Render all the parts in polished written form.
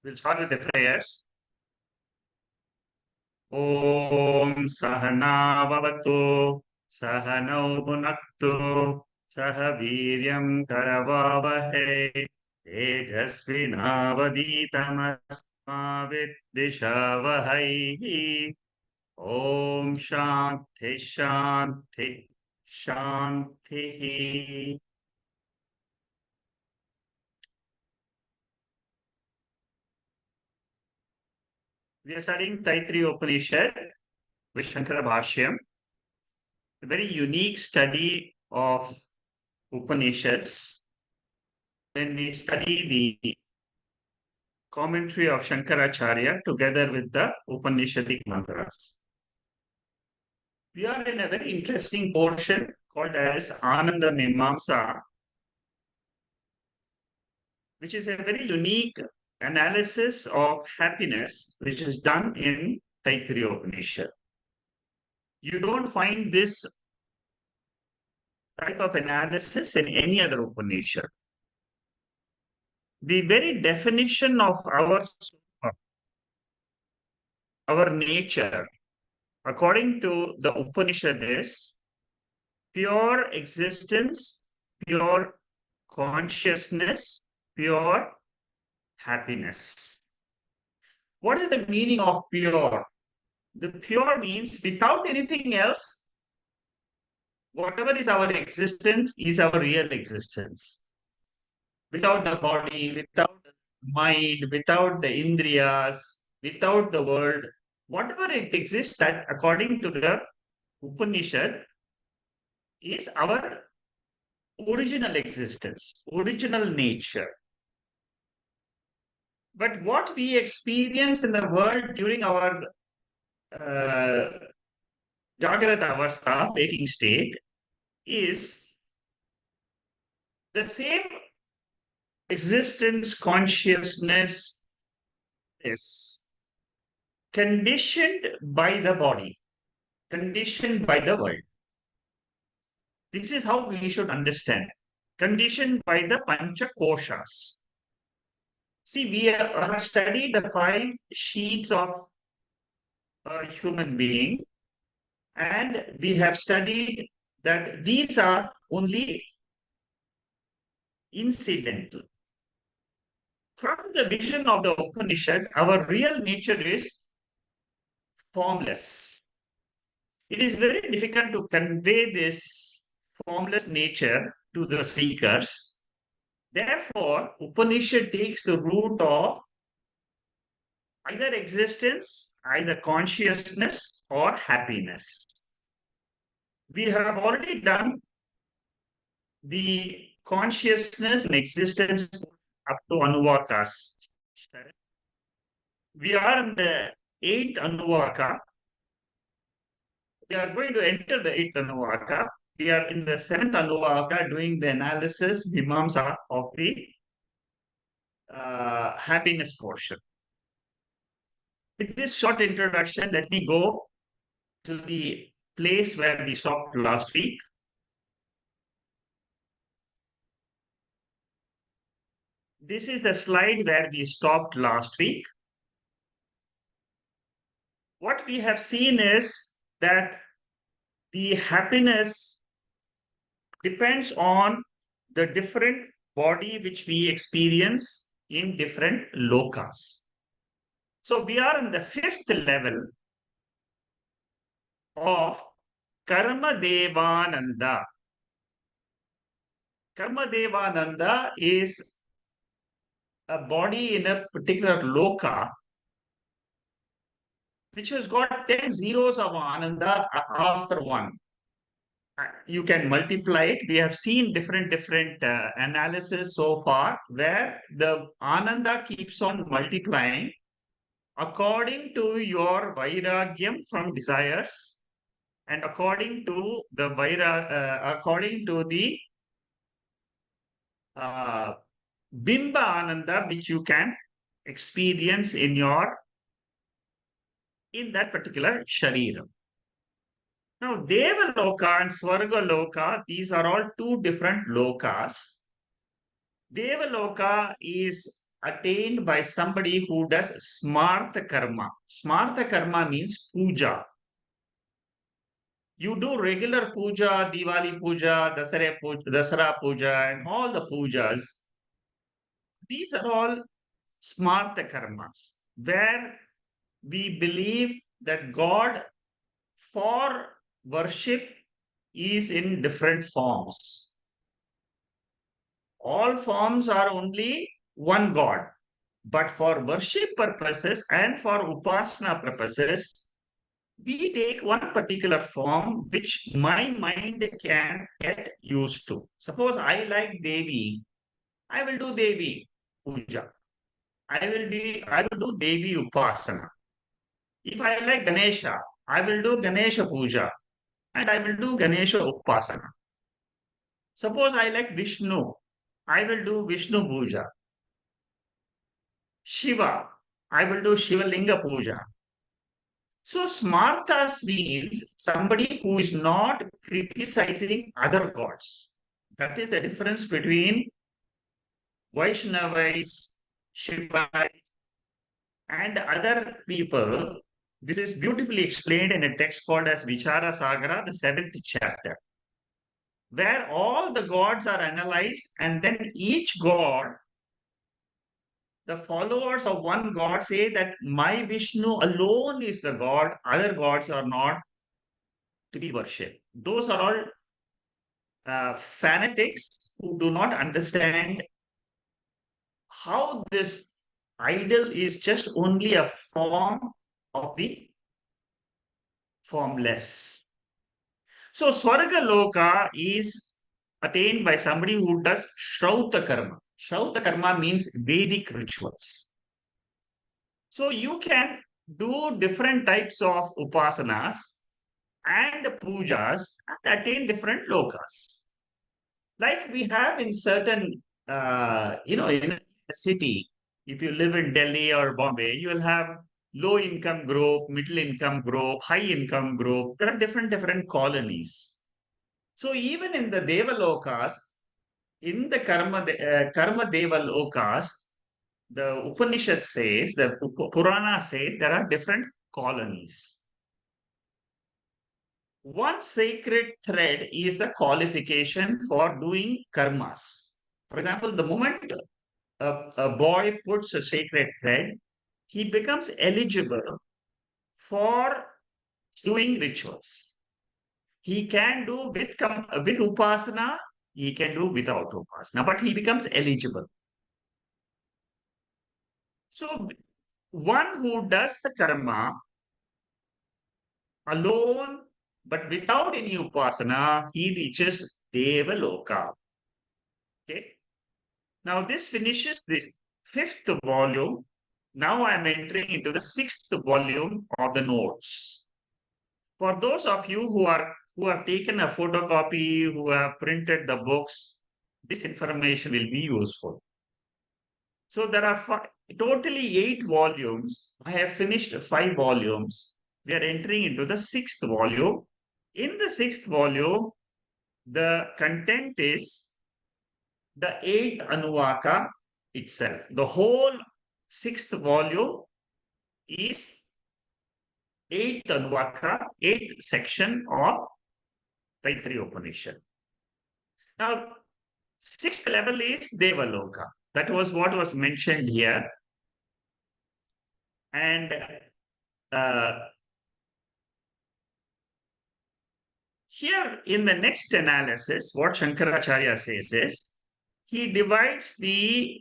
We'll start with the prayers. Om Sahana Bhavatu Sahanau Bhunaktu Saha Viryam Karavavahe Tejasvinavaditamasma Vidvishavahai. Om Shanti Shanti Shanti. We are studying Taittriya Upanishad with Shankara Bashyam, a very unique study of Upanishads. When we study the commentary of Shankaracharya together with the Upanishadic mantras. We are in a very interesting portion called as Ananda Mimamsa, which is a very unique analysis of happiness, which is done in Taittiriya Upanishad. You don't find this type of analysis in any other Upanishad. The very definition of our nature, according to the Upanishad, is pure existence, pure consciousness, pure happiness. What is the meaning of pure? The pure means without anything else, whatever is our existence is our real existence. Without the body, without the mind, without the indriyas, without the world, whatever it exists, that according to the Upanishad is our original existence, original nature. But what we experience in the world during our Jagrata Avastha, waking state, is the same existence, consciousness is conditioned by the body, conditioned by the world. This is how we should understand. Conditioned by the Pancha Koshas. See, we have studied the 5 sheets of a human being, and we have studied that these are only incidental. From the vision of the Upanishad, our real nature is formless. It is very difficult to convey this formless nature to the seekers. Therefore, Upanishad takes the root of either existence, either consciousness, or happiness. We have already done the consciousness and existence up to Anuvakas. We are in the 8th Anuvaka. We are going to enter the 8th Anuvaka. We are in the 7th Anuvaka doing the analysis, Mimamsa, of the happiness portion. With this short introduction, let me go to the place where we stopped last week. This is the slide where we stopped last week. What we have seen is that the happiness depends on the different body which we experience in different lokas. So we are in the 5th level of Karma Devananda. Karma Devananda is a body in a particular loka which has got 10 zeros of Ananda after one. You can multiply it. We have seen different analysis so far where the Ananda keeps on multiplying according to your Vairagyam from desires and according to the Bimba Ananda which you can experience in that particular Shariram. Now, Devaloka and Swargaloka, these are all 2 different lokas. Devaloka is attained by somebody who does smartha karma. Smartha karma means puja. You do regular puja, Diwali puja, Dasara puja, and all the pujas. These are all smartha karmas, where we believe that God for worship is in different forms. All forms are only one God. But for worship purposes and for upasana purposes, we take one particular form which my mind can get used to. Suppose I like Devi, I will do Devi puja. I will do Devi upasana. If I like Ganesha, I will do Ganesha puja and I will do Ganesha upasana. Suppose I like Vishnu, I will do Vishnu puja. Shiva, I will do Shiva Linga puja. So smartas means somebody who is not criticizing other gods. That is the difference between Vaishnavites, Shivites, and other people. This is beautifully explained in a text called as Vichara Sagara, the seventh chapter, where all the gods are analyzed, and then each god, the followers of one god say that my Vishnu alone is the god, other gods are not to be worshipped. Those are all fanatics who do not understand how this idol is just only a form of the formless. So Swarga Loka is attained by somebody who does Shrauta Karma. Shrauta Karma means Vedic rituals. So you can do different types of upasanas and pujas and attain different lokas. Like we have in certain, in a city, if you live in Delhi or Bombay, you will have low income group, middle income group, high income group. There are different colonies. So even in the Devalokas, in the Karma Devalokas, the Upanishad says, the Purana says there are different colonies. One sacred thread is the qualification for doing karmas. For example, the moment a boy puts a sacred thread, he becomes eligible for doing rituals. He can do with upasana, he can do without upasana, but he becomes eligible. So, one who does the karma alone, but without any upasana, he reaches Devaloka. Okay. Now, this finishes this fifth volume. Now I'm entering into the sixth volume of the notes. For those of you who have taken a photocopy, who have printed the books, this information will be useful. So there are totally 8 volumes. I have finished 5 volumes. We are entering into the sixth volume. In the sixth volume, the content is the eighth Anuvaka itself. The whole sixth volume is eighth Anuvaka, eighth section of Taittriya Upanishad. Now, sixth level is Devaloka. That was what was mentioned here. And here in the next analysis, what Shankaracharya says is, he divides the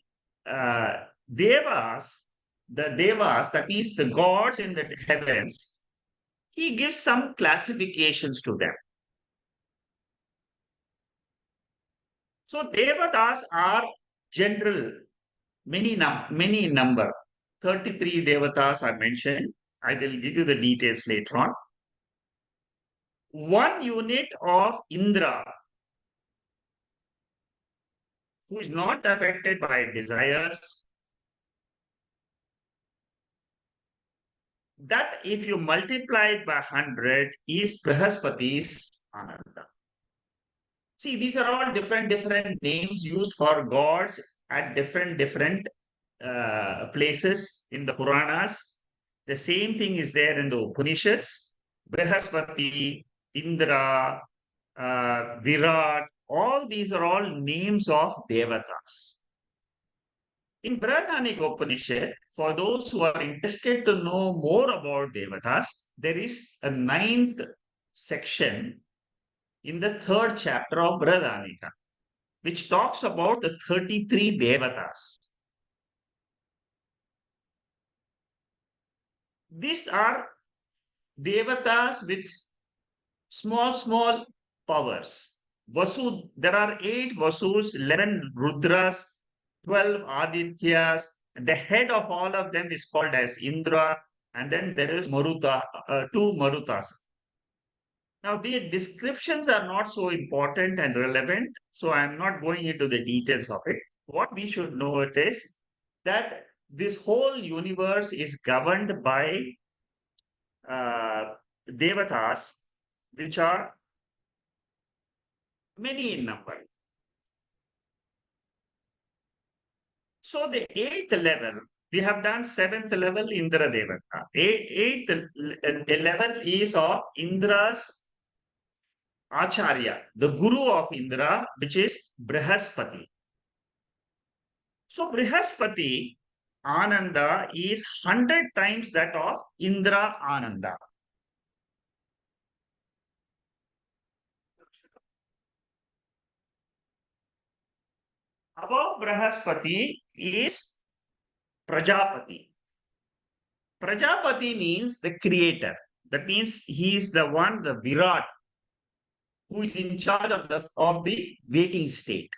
devas, that means the gods in the heavens, he gives some classifications to them. So devatas are general, many in number. 33 devatas are mentioned. I will give you the details later on. One unit of Indra, who is not affected by desires, that if you multiply it by 100 is Brihaspati's Ananda. See, these are all different names used for gods at different places in the Puranas. The same thing is there in the Upanishads. Brihaspati, Indra, Virat, all these are all names of Devatas. In Brihadaranyaka Upanishad, for those who are interested to know more about Devatas, there is a ninth section in the third chapter of Brihadaranyaka, which talks about the 33 Devatas. These are Devatas with small powers. Vasu, there are 8 Vasus, 11 Rudras, 12 Adityas. The head of all of them is called as Indra, and then there is Maruta, 2 Marutas. Now, the descriptions are not so important and relevant, so I'm not going into the details of it. What we should know it is that this whole universe is governed by devatas, which are many in number. So the 8th level, we have done 7th level Indra Devata. 8th level is of Indra's Acharya, the Guru of Indra, which is Brihaspati. So Brihaspati Ananda is 100 times that of Indra Ananda. Above Brihaspati is Prajapati. Prajapati means the creator. That means he is the one, the Virat, who is in charge of the waking state.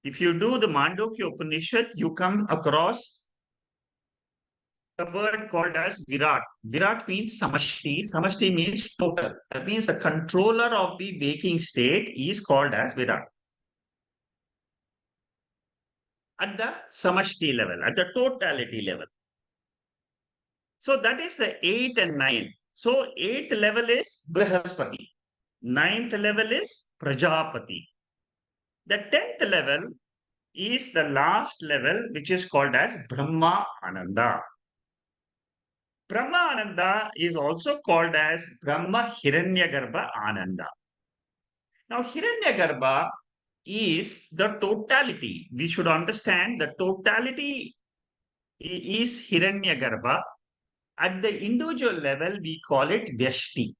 If you do the Mandukya Upanishad, you come across a word called as Virat. Virat means Samashti. Samashti means total. That means the controller of the waking state is called as Virat. At the Samashti level, at the totality level. So that is the 8 and 9. So 8th level is Brihaspati. 9th level is Prajapati. The 10th level is the last level, which is called as Brahma Ananda. Brahma Ananda is also called as Brahma Hiranyagarbha Ananda. Now, Hiranyagarbha is the totality. We should understand the totality is Hiranyagarbha. At the individual level, we call it Vyashti.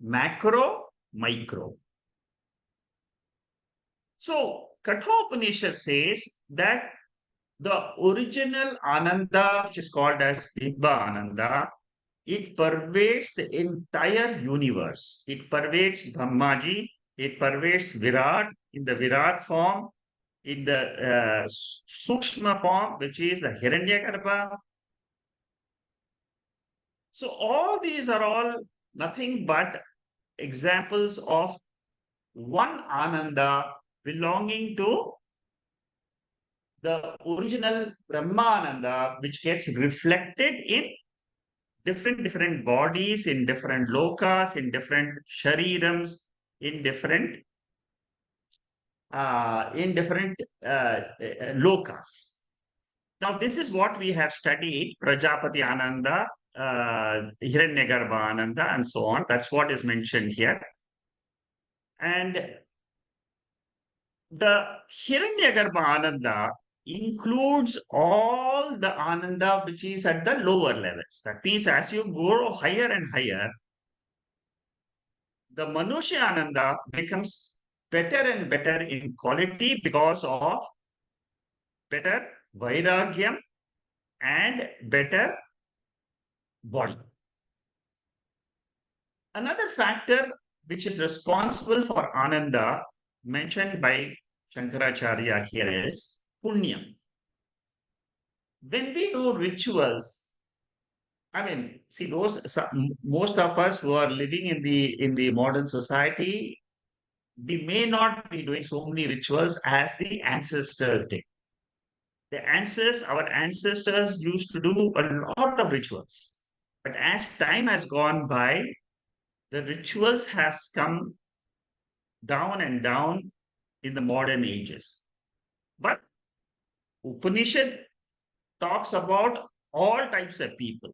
Macro, micro. So, Kathopanishad says that the original Ananda, which is called as Dibba Ananda, it pervades the entire universe. It pervades Brahmaji, it pervades Virat in the Virat form, in the Sukshma form, which is the Hiranyagarbha. So all these are all nothing but examples of one Ananda belonging to the original Brahmananda, which gets reflected in different bodies, in different lokas, in different sharirams, in different lokas. Now, this is what we have studied: Prajapati Ananda, Hiranyagarbha Ananda, and so on. That's what is mentioned here. And the Hiranyagarbha Ananda includes all the Ananda which is at the lower levels. That means as you go higher and higher, the Manushya Ananda becomes better and better in quality because of better Vairagyam and better body. Another factor which is responsible for Ananda mentioned by Shankaracharya here is Punyam. When we do rituals, I mean, see most of us who are living in the modern society, we may not be doing so many rituals as the ancestors did. Our ancestors used to do a lot of rituals. But as time has gone by, the rituals has come down and down in the modern ages. But Upanishad talks about all types of people.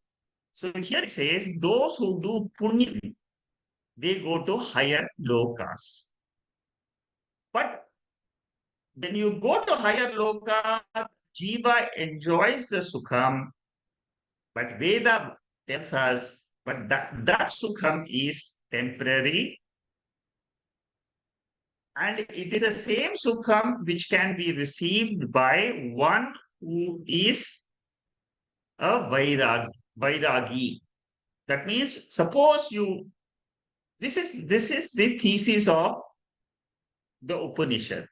So here it says those who do punya, they go to higher lokas. But when you go to higher loka, jiva enjoys the sukham, but Veda tells us, but that sukham is temporary, and it is the same sukham which can be received by one who is a vairagi. That means, suppose you, this is the thesis of the Upanishad.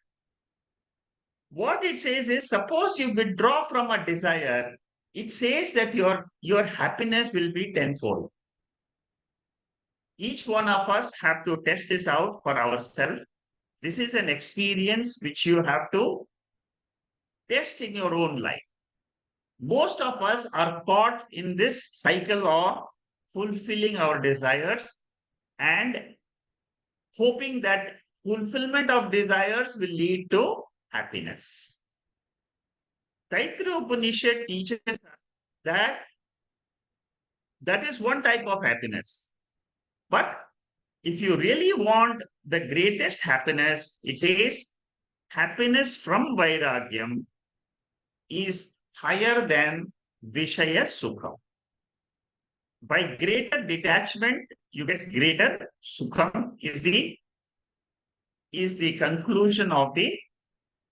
What it says is, suppose you withdraw from a desire, it says that your happiness will be tenfold. Each one of us have to test this out for ourselves. This is an experience which you have to test in your own life. Most of us are caught in this cycle of fulfilling our desires and hoping that fulfillment of desires will lead to happiness. Taittriya Upanishad teaches us that that is one type of happiness. But if you really want the greatest happiness, it says happiness from Vairagyam is higher than Vishaya Sukha. By greater detachment, you get greater Sukham is the conclusion of the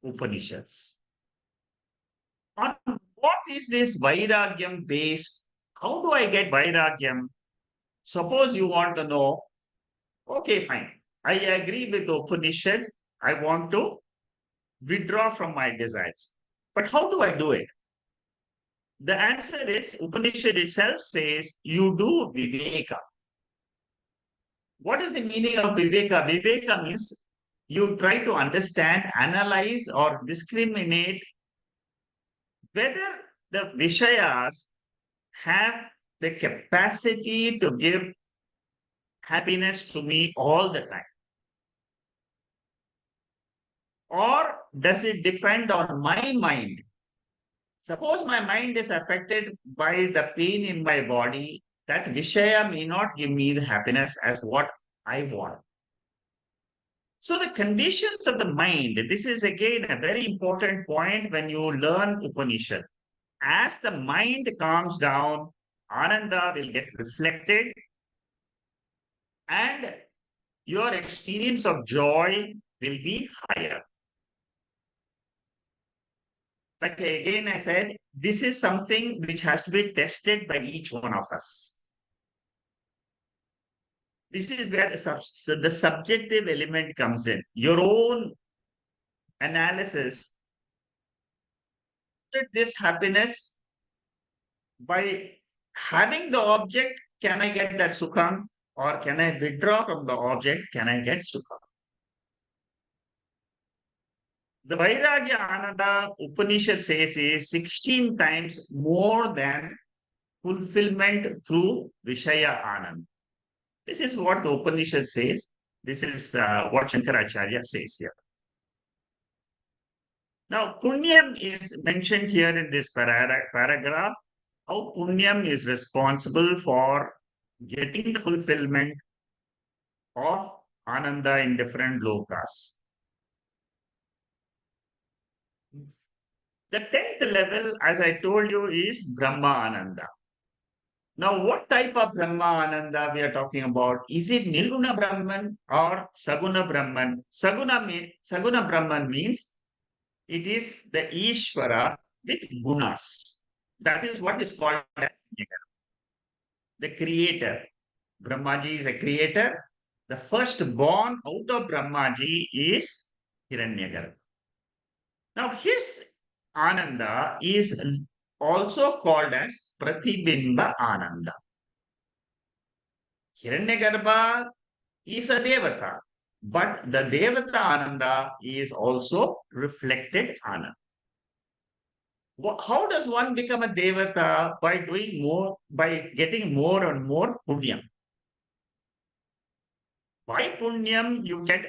Upanishads. On what is this Vairagyam based? How do I get Vairagyam? Suppose you want to know, okay, fine. I agree with the Upanishad. I want to withdraw from my desires. But how do I do it? The answer is Upanishad itself says you do Viveka. What is the meaning of Viveka? Viveka means you try to understand, analyze, or discriminate whether the Vishayas have the capacity to give happiness to me all the time. Or does it depend on my mind? Suppose my mind is affected by the pain in my body, that Vishaya may not give me the happiness as what I want. So the conditions of the mind, this is again a very important point when you learn Upanishad. As the mind calms down, Ananda will get reflected and your experience of joy will be higher. But again, I said, this is something which has to be tested by each one of us. This is where the subjective element comes in. Your own analysis. This happiness by having the object, can I get that sukham? Or can I withdraw from the object? Can I get sukham? The Vairagya Ananda Upanishad says is 16 times more than fulfillment through Vishaya Anand. This is what the Upanishad says. This is what Shankaracharya says here. Now, Punyam is mentioned here in this paragraph. How Punyam is responsible for getting the fulfillment of Ananda in different lokas. The 10th level, as I told you, is Brahma Ananda. Now, what type of Brahma Ananda we are talking about? Is it Nirguna Brahman or Saguna Brahman? Saguna Brahman means it is the Ishvara with gunas. That is what is called as the creator. Brahmaji is a creator. The first born out of Brahmaji is Hiranyagarbha. Now, his Ananda is also called as Pratibimba Ananda. Hiranyagarbha is a Devata, but the Devata Ananda is also reflected Ananda. How does one become a Devata? By doing more, by getting more and more Punyam. By Punyam, you get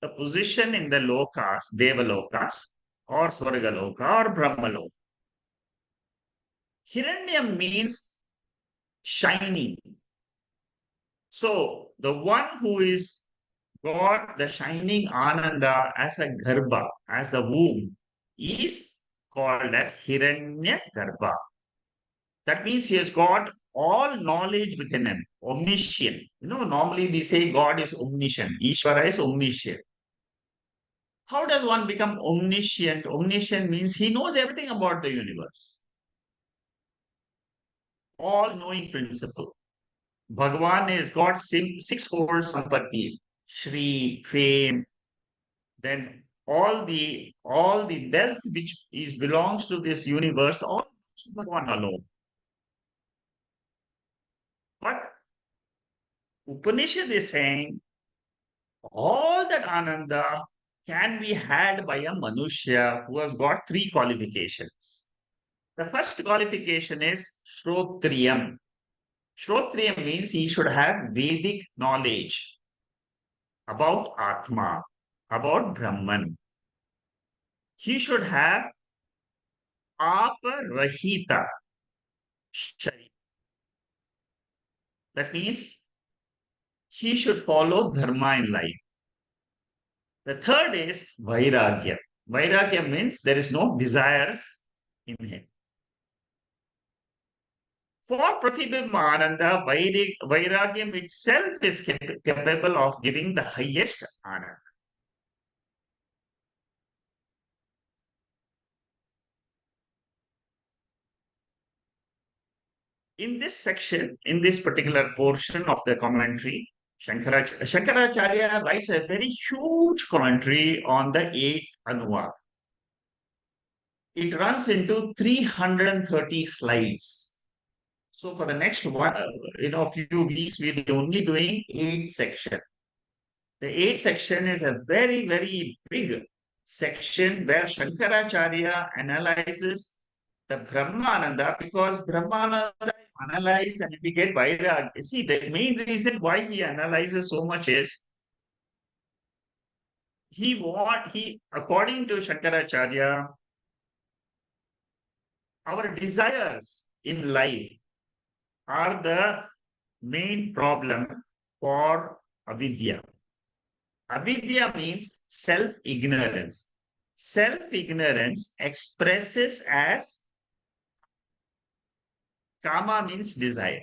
the position in the lokas, Deva lokas. or Swargaloka or Brahmaloka. Hiranyam means shining. So the one who is got the shining Ananda as a Garbha, as the womb, is called as Hiranya Garbha. That means he has got all knowledge within him, omniscient. Normally we say God is omniscient, Ishvara is omniscient. How does one become omniscient? Omniscient means he knows everything about the universe, all knowing principle. Bhagavan has got sixfold sampatti, Shri, fame, then all the wealth which is belongs to this universe, all to Bhagavan alone. But Upanishad is saying all that Ananda can be had by a Manushya who has got three qualifications. The first qualification is Shrotriyam. Shrotriyam means he should have Vedic knowledge about Atma, about Brahman. He should have Aparahita Sharira. That means he should follow Dharma in life. The third is Vairagya. Vairagya means there is no desires in him. For Pratibhimbananda, Vairagyam itself is capable of giving the highest honor. In this section, in this particular portion of the commentary, Shankaracharya writes a very huge commentary on the eighth Anuvak. It runs into 330 slides. So for the next few weeks, we'll be only doing eight section. The eighth section is a very, very big section where Shankaracharya analyzes the Brahmananda, because Brahmananda analyze and we get Vairagya. See, the main reason why he analyzes so much is according to Shankaracharya, our desires in life are the main problem for avidya. Avidya means self-ignorance. Self-ignorance expresses as kama means desire.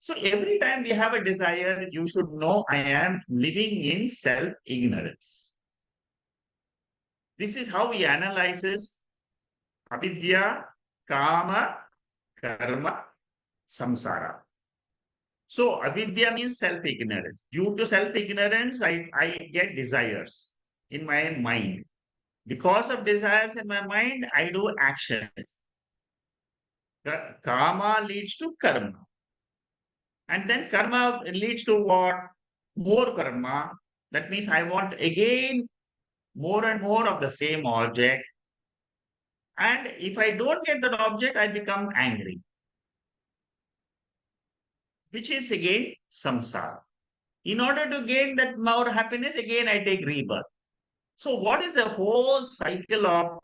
So every time we have a desire, you should know I am living in self-ignorance. This is how he analyzes avidya, kama, karma, samsara. So avidya means self-ignorance. Due to self-ignorance, I get desires in my mind. Because of desires in my mind, I do action. Karma leads to karma. And then karma leads to what? More karma. That means I want again more and more of the same object. And if I don't get that object, I become angry, which is again samsara. In order to gain that more happiness, again I take rebirth. So, what is the whole cycle of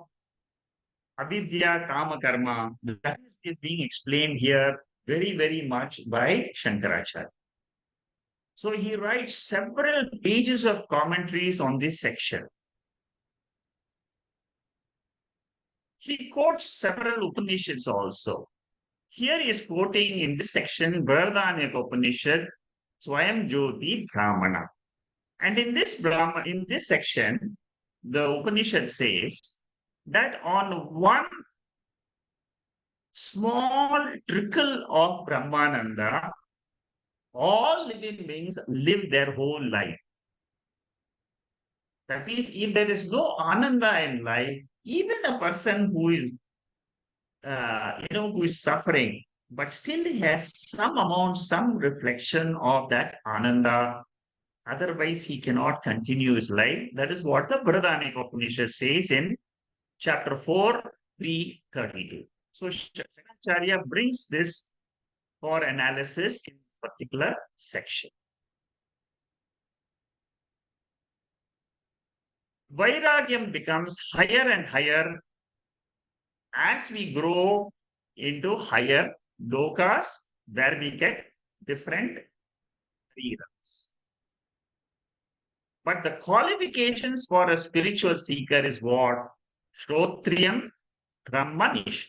avidya, kama, karma? That is being explained here very, very much by Shankaracharya. So, he writes several pages of commentaries on this section. He quotes several Upanishads also. Here he is quoting in this section Vardhanya Upanishad, Swayam Jyoti Brahmana. And in this section, the Upanishad says that on one small trickle of Brahmananda, all living beings live their whole life. That means if there is no Ananda in life, even a person who is suffering, but still has some amount, some reflection of that Ananda. Otherwise, he cannot continue his life. That is what the Brihadaranyaka Upanishad says in chapter 4, 332. So, Shankaracharya brings this for analysis in particular section. Vairagyam becomes higher and higher as we grow into higher lokas where we get different freedoms. But the qualifications for a spiritual seeker is what? Shrotriyam Brahmanish,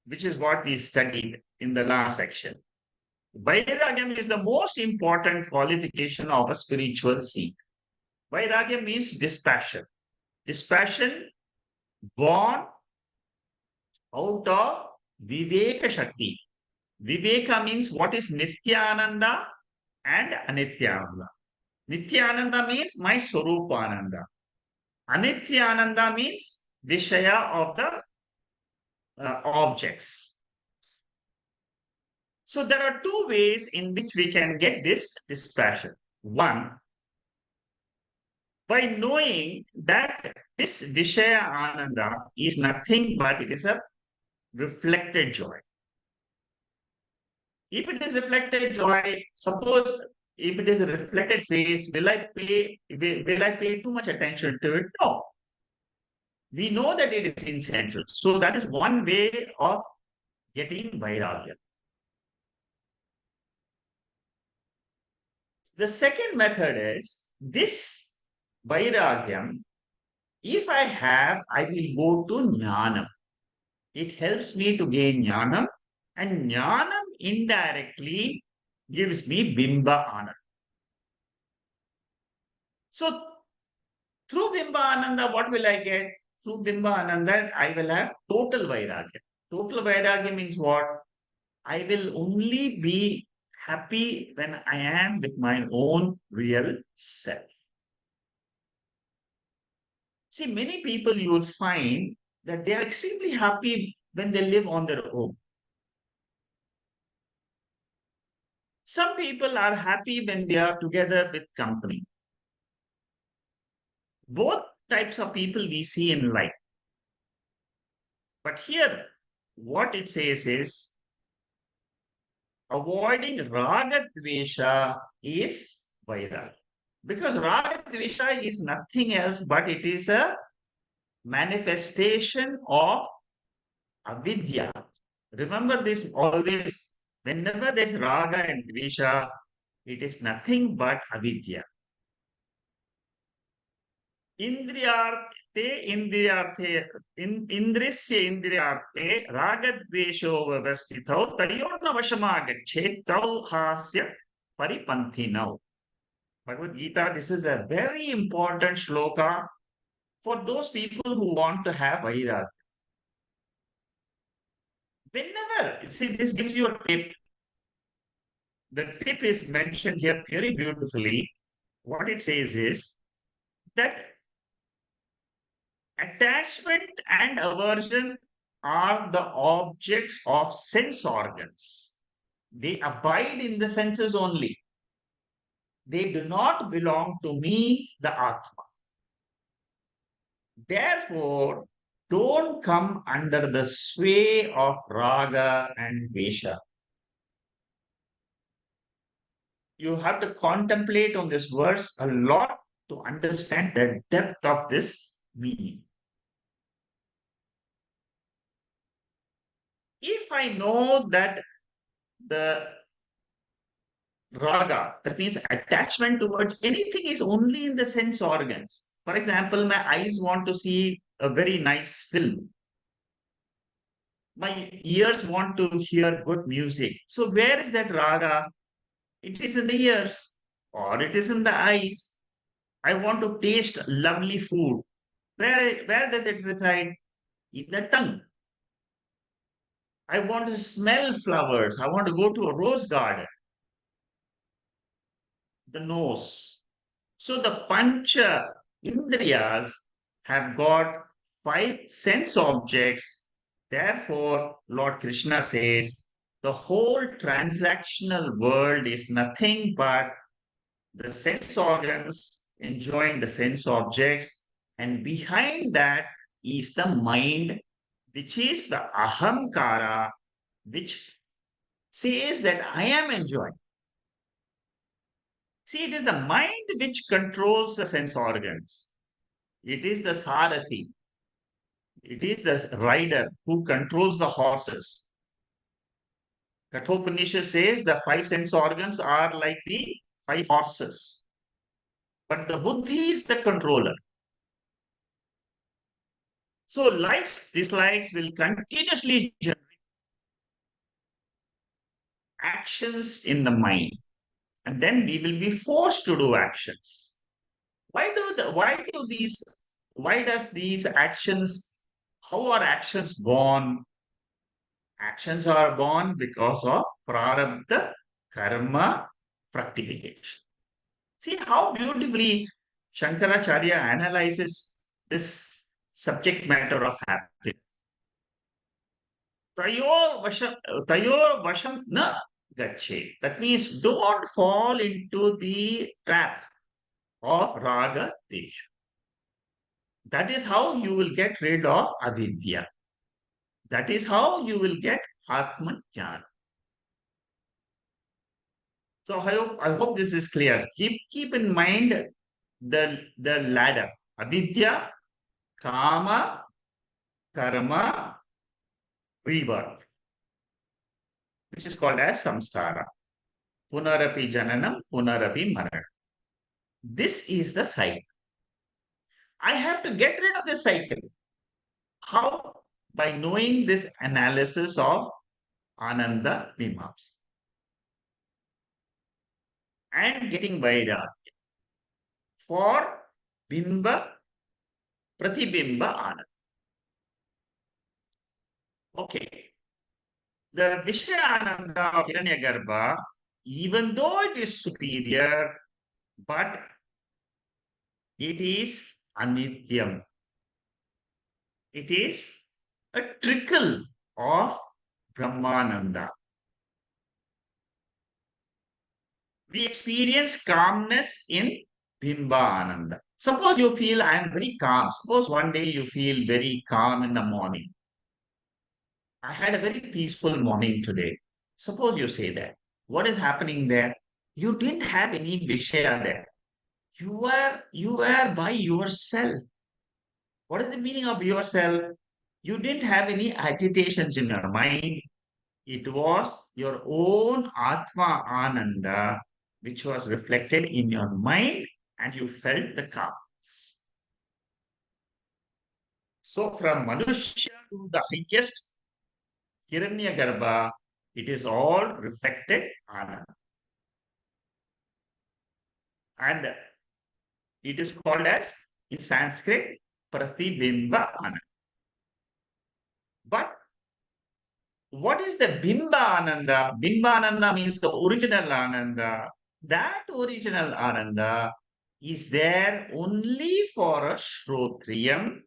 which is what we studied in the last section. Vairagyam is the most important qualification of a spiritual seeker. Vairagyam means dispassion. Dispassion born out of Viveka Shakti. Viveka means what is Nityananda and Anityananda. Nityananda means my Swarupananda. Anityananda means Vishaya of the objects. So there are two ways in which we can get this dispassion. One, by knowing that this Vishaya Ananda is nothing but it is a reflected joy. If it is reflected joy, suppose if it is a reflected face, will I pay too much attention to it? No. We know that it is essential. So that is one way of getting vairagya. The second method is this vairagyam. If I have, I will go to jnanam. It helps me to gain jnanam, and jnanam indirectly gives me bimba ananda. So through bimba ananda, what will I get? Through bimba ananda, I will have total vairagya. Total vairagya means what? I will only be happy when I am with my own real self. See, many people you will find that they are extremely happy when they live on their own. Some people are happy when they are together with company. Both types of people we see in life. But here, what it says is avoiding raga dvesha is vairagya. Because raga dvesha is nothing else but it is a manifestation of avidya. Remember this always, whenever there's raga and dvesha, it is nothing but avidya. इन्द्रियस्य इन्द्रियार्थे रागद्वेषो व्यवस्थितौ तयोर्न वशमागच्छेत् तौ हास्य परिपन्थिनौ. Bhagavad Gita, this is a very important shloka for those people who want to have vairagya. Whenever, see, this gives you a tip. The tip is mentioned here very beautifully. What it says is that attachment and aversion are the objects of sense organs. They abide in the senses only. They do not belong to me, the Atma. Therefore, don't come under the sway of raga and vesha. You have to contemplate on this verse a lot to understand the depth of this meaning. If I know that the raga, that means attachment towards anything, is only in the sense organs. For example, my eyes want to see a very nice film. My ears want to hear good music. So where is that raga? It is in the ears or it is in the eyes. I want to taste lovely food. Where does it reside? In the tongue. I want to smell flowers. I want to go to a rose garden. The nose. So the pancha indriyas have got five sense objects. Therefore, Lord Krishna says the whole transactional world is nothing but the sense organs enjoying the sense objects, and behind that is the mind, which is the ahamkara, which says that I am enjoying. See, it is the mind which controls the sense organs. It is the Sarathi. It is the rider who controls the horses. Kathopanishad says the five sense organs are like the five horses. But the buddhi is the controller. So likes, dislikes will continuously generate actions in the mind. And then we will be forced to do actions. Why does these actions, how are actions born? Actions are born because of prarabdha karma fructification. See how beautifully Shankaracharya analyzes this subject matter of happiness. Tayor vasham na gache. That means don't fall into the trap of raga desha. That is how you will get rid of avidya. That is how you will get atman jnana. So I hope this is clear. Keep in mind the ladder. Avidya, kama, karma, rebirth, which is called as samsara. Punarapi jananam, punarapi maranam. This is the cycle. I have to get rid of this cycle. How? By knowing this analysis of Ananda Mimamsa and getting Vairagya for Bimba, Pratibimba Ananda. Okay. The Vishayananda of Hiranyagarbha, even though it is superior, but it is anityam. It is a trickle of Brahmananda. We experience calmness in Bimba Ananda. Suppose you feel I am very calm. Suppose one day you feel very calm in the morning. I had a very peaceful morning today. Suppose you say that. What is happening there? You didn't have any Vishaya there. You were by yourself. What is the meaning of yourself? You didn't have any agitations in your mind. It was your own Atma Ananda which was reflected in your mind and you felt the calmness. So from Manushya to the highest Hiranyagarbha, it is all reflected Ananda. And it is called as, in Sanskrit, Pratibimba Ananda. But what is the Bimba Ananda? Bimba Ananda means the original Ananda. That original Ananda is there only for a Shrotriyam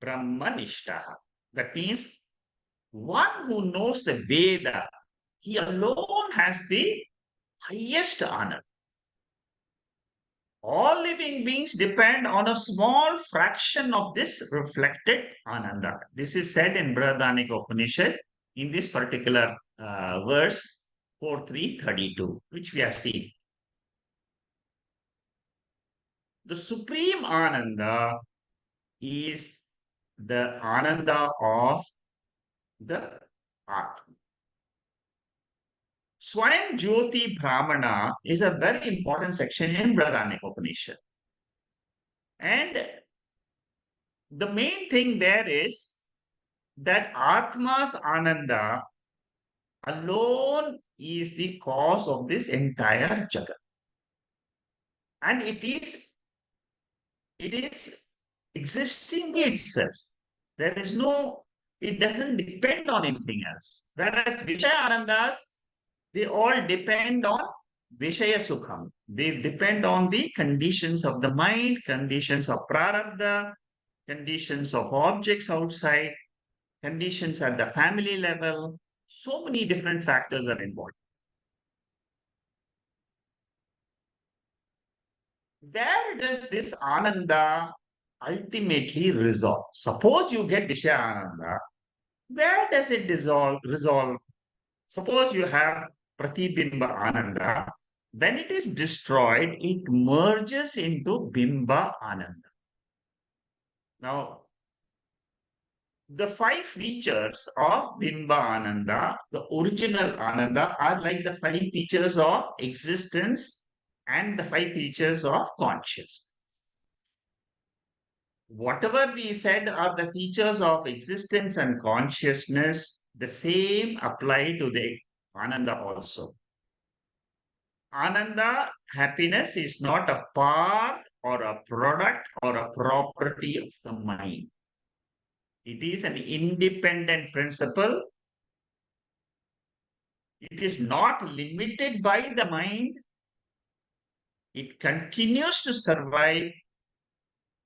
Brahmanishta. That means one who knows the Veda, he alone has the highest honor. All living beings depend on a small fraction of this reflected Ananda. This is said in Brihadaranyaka Upanishad in this particular verse 4332, which we have seen. The supreme Ananda is the Ananda of the Atma. Swayam Jyoti Brahmana is a very important section in Brihadaranyaka Upanishad. And the main thing there is that Atma's Ananda alone is the cause of this entire Jagat. And it is existing itself. There is no, it doesn't depend on anything else. Whereas Vishaya Anandas, they all depend on Vishaya Sukham. They depend on the conditions of the mind, conditions of Prarabdha, conditions of objects outside, conditions at the family level. So many different factors are involved. Where does this Ananda ultimately resolve? Suppose you get Vishaya Ananda, where does it resolve? Suppose you have Pratibimba Ananda. When it is destroyed, it merges into Bimba Ananda. Now, the five features of Bimba Ananda, the original Ananda, are like the five features of existence and the five features of consciousness. Whatever we said are the features of existence and consciousness, the same apply to the Ananda also. Ananda, happiness, is not a part or a product or a property of the mind. It is an independent principle. It is not limited by the mind. It continues to survive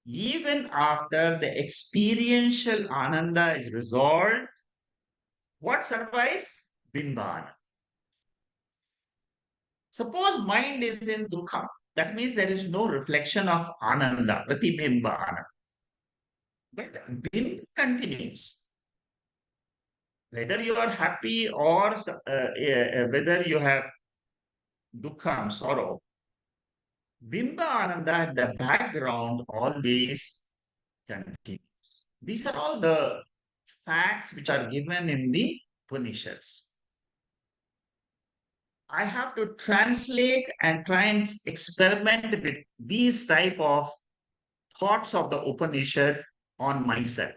even after the experiential Ananda is resolved. What survives? Bimbana. Suppose mind is in dukkha. That means there is no reflection of Ananda, Pratibimba Ananda. But Bimba continues. Whether you are happy or whether you have dukkha, sorrow, Bimba Ananda at the background always continues. These are all the facts which are given in the Upanishads. I have to translate and try and experiment with these type of thoughts of the Upanishad on myself.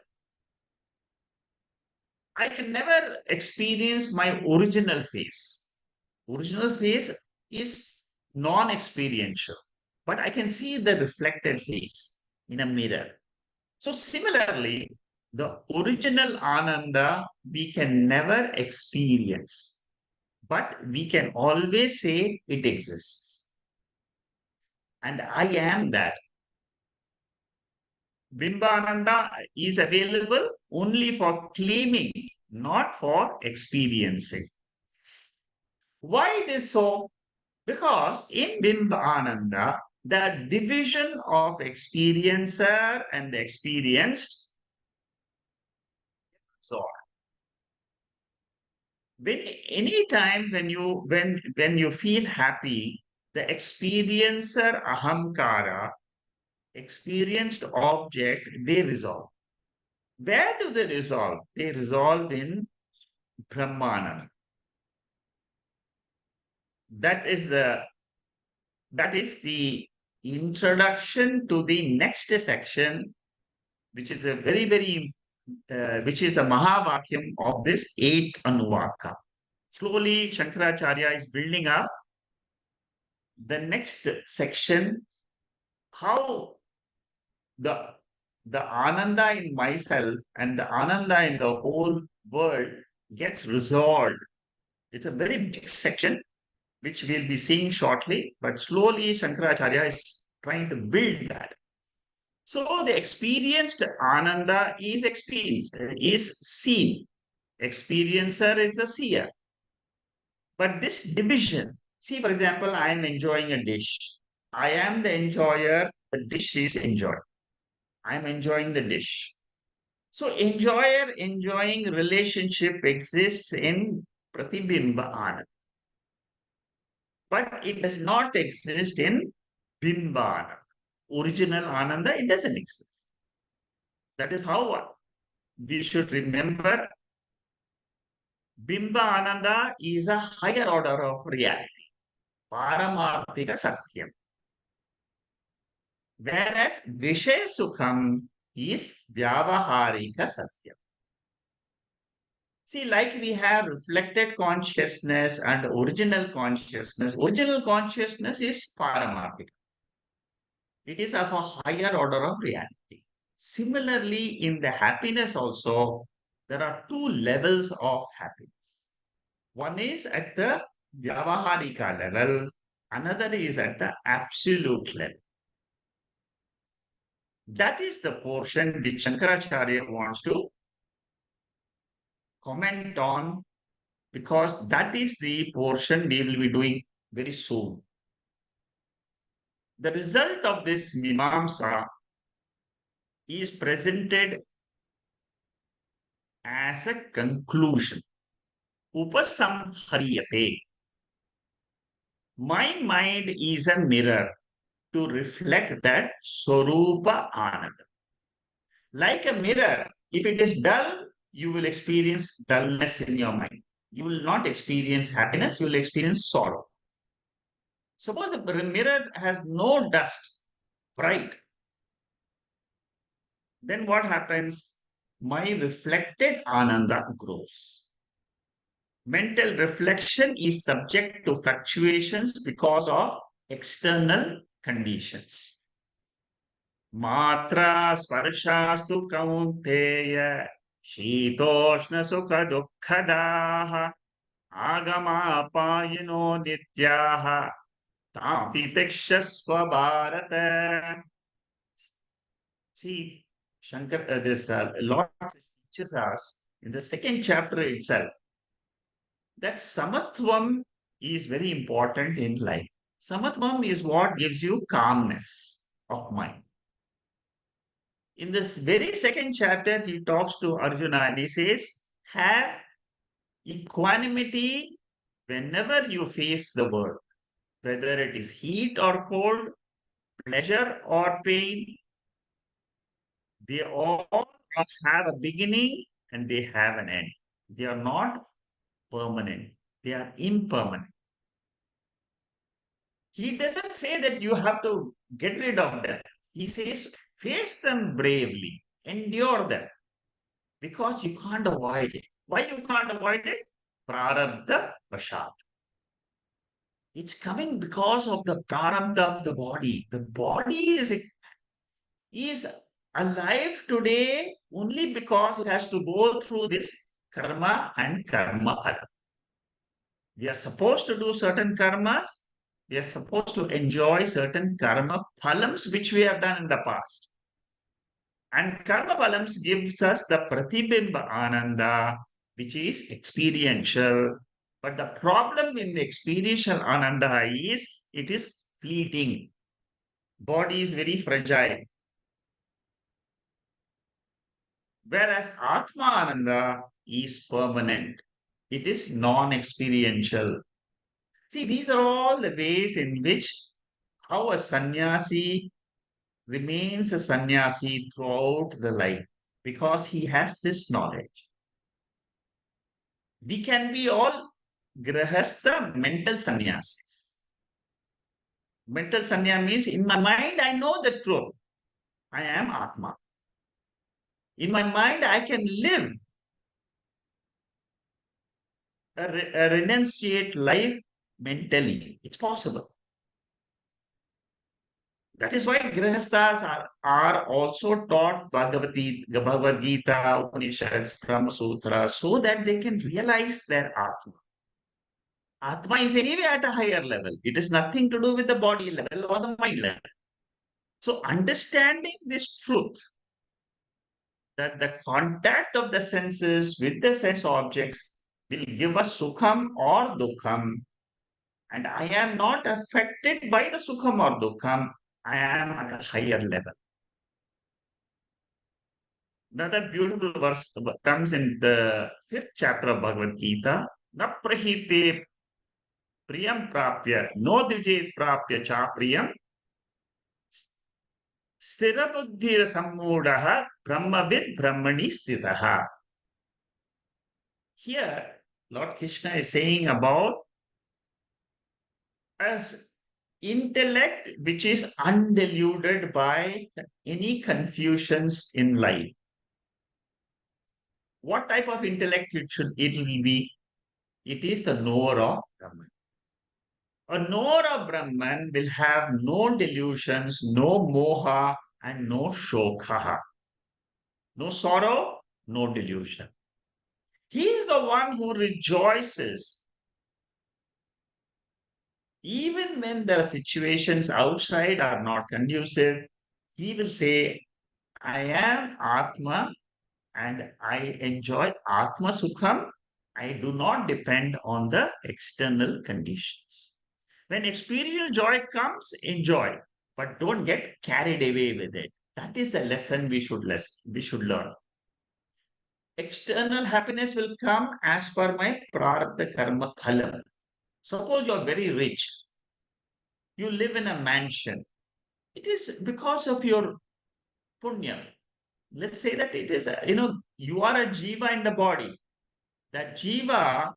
I can never experience my original face. Original face is non-experiential, but I can see the reflected face in a mirror. So similarly, the original Ananda we can never experience, but we can always say it exists. And I am that. Bimbananda is available only for claiming, not for experiencing. Why it is so? Because in Bimbananda, the division of experiencer and the experienced. So when any time when you feel happy, the experiencer ahamkara, experienced object, they resolve. Where do they resolve? They resolve in Brahmana. That is the that is the introduction to the next section, which is a very which is the Mahavakyam of this eighth Anuvaka. Slowly, Shankaracharya is building up the next section, how the the Ananda in myself and the Ananda in the whole world gets resolved. It's a very big section, which we'll be seeing shortly, but slowly Shankaracharya is trying to build that. So the experienced Ananda is experienced, is seen. Experiencer is the seer. But this division, see, for example, I am enjoying a dish. I am the enjoyer, the dish is enjoyed. I am enjoying the dish. So enjoyer enjoying relationship exists in Pratibimba Ananda, but it does not exist in Bimba Ananda. Original Ananda, it doesn't exist. That is how we should remember Bimba Ananda is a higher order of reality, Paramarthika Satyam. Whereas Vishaya Sukham is Vyavaharika Satyam. See, like we have reflected consciousness and original consciousness. Original consciousness is Paramarthika. It is of a higher order of reality. Similarly, in the happiness also, there are two levels of happiness. One is at the Vyavaharika level, another is at the absolute level. That is the portion which Shankaracharya wants to comment on, because that is the portion we will be doing very soon. The result of this Mimamsa is presented as a conclusion. Upasamhariyate. My mind is a mirror to reflect that Swarupa Ananda. Like a mirror, if it is dull, you will experience dullness in your mind. You will not experience happiness, you will experience sorrow. Suppose the mirror has no dust, bright, then what happens? My reflected Ananda grows. Mental reflection is subject to fluctuations because of external conditions. Matra sparshastu kaunteya shitoshna sukha dukkadaha agama nityaha tamti tikshasva bharata. See, Shankar, this Lord teaches us in the second chapter itself that samatvam is very important in life. Samatvam is what gives you calmness of mind. In this very second chapter, he talks to Arjuna and he says, have equanimity whenever you face the world, whether it is heat or cold, pleasure or pain, they all have a beginning and they have an end. They are not permanent, they are impermanent. He doesn't say that you have to get rid of them. He says, face them bravely, endure them, because you can't avoid it. Why you can't avoid it? Prarabdha Bashyam. It's coming because of the prarabdha of the body. The body is alive today only because it has to go through this karma and karma phala. We are supposed to do certain karmas. We are supposed to enjoy certain karma phalams which we have done in the past. And karma phalams gives us the pratibimba ananda, which is experiential. But the problem in the experiential ananda is it is fleeting. Body is very fragile. Whereas Atma Ananda is permanent. It is non-experiential. See, these are all the ways in which how a sannyasi remains a sannyasi throughout the life because he has this knowledge. We can be all grahastha mental sannyasis. Mental sannyas means in my mind I know the truth. I am Atma. In my mind I can live a renunciate life mentally. It's possible. That is why Grihasthas are also taught Bhagavad Gita, Upanishads, Brahma Sutra, so that they can realize their Atma. Atma is anyway at a higher level. It is nothing to do with the body level or the mind level. So understanding this truth, that the contact of the senses with the sense objects will give us sukham or dukham, and I am not affected by the sukham or dukham. I am at a higher level. Another beautiful verse comes in the fifth chapter of Bhagavad Gita. Na prahite priyam prapya, no dvijit prapya cha priyam, sthira buddhira sammudaha brahmavid brahmani sthitaha. Here, Lord Krishna is saying about as intellect which is undiluted by any confusions in life. What type of intellect it will be? It is the knower of Brahman. A knower of Brahman will have no delusions, no moha, and no shokha. No sorrow, no delusion. He is the one who rejoices even when the situations outside are not conducive. He will say, I am Atma and I enjoy Atma Sukham. I do not depend on the external conditions. When experiential joy comes, enjoy, but don't get carried away with it. That is the lesson we should learn. External happiness will come as per my prarabdha karma phalam. Suppose you are very rich. You live in a mansion. It is because of your punya. Let's say that it is, you are a jiva in the body. That jiva,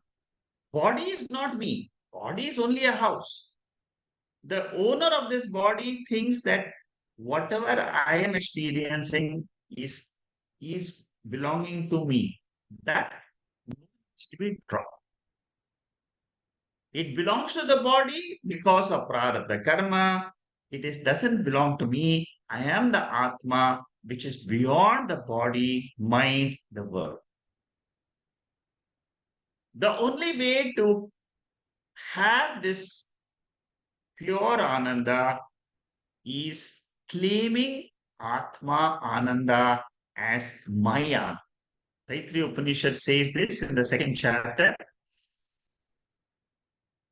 body is not me. Body is only a house. The owner of this body thinks that whatever I am experiencing is belonging to me. That needs to be dropped. It belongs to the body because of prarabdha karma. It is doesn't belong to me. I am the Atma, which is beyond the body, mind, the world. The only way to have this pure Ananda is claiming Atma Ananda as Maya. Taittriya Upanishad says this in the second chapter,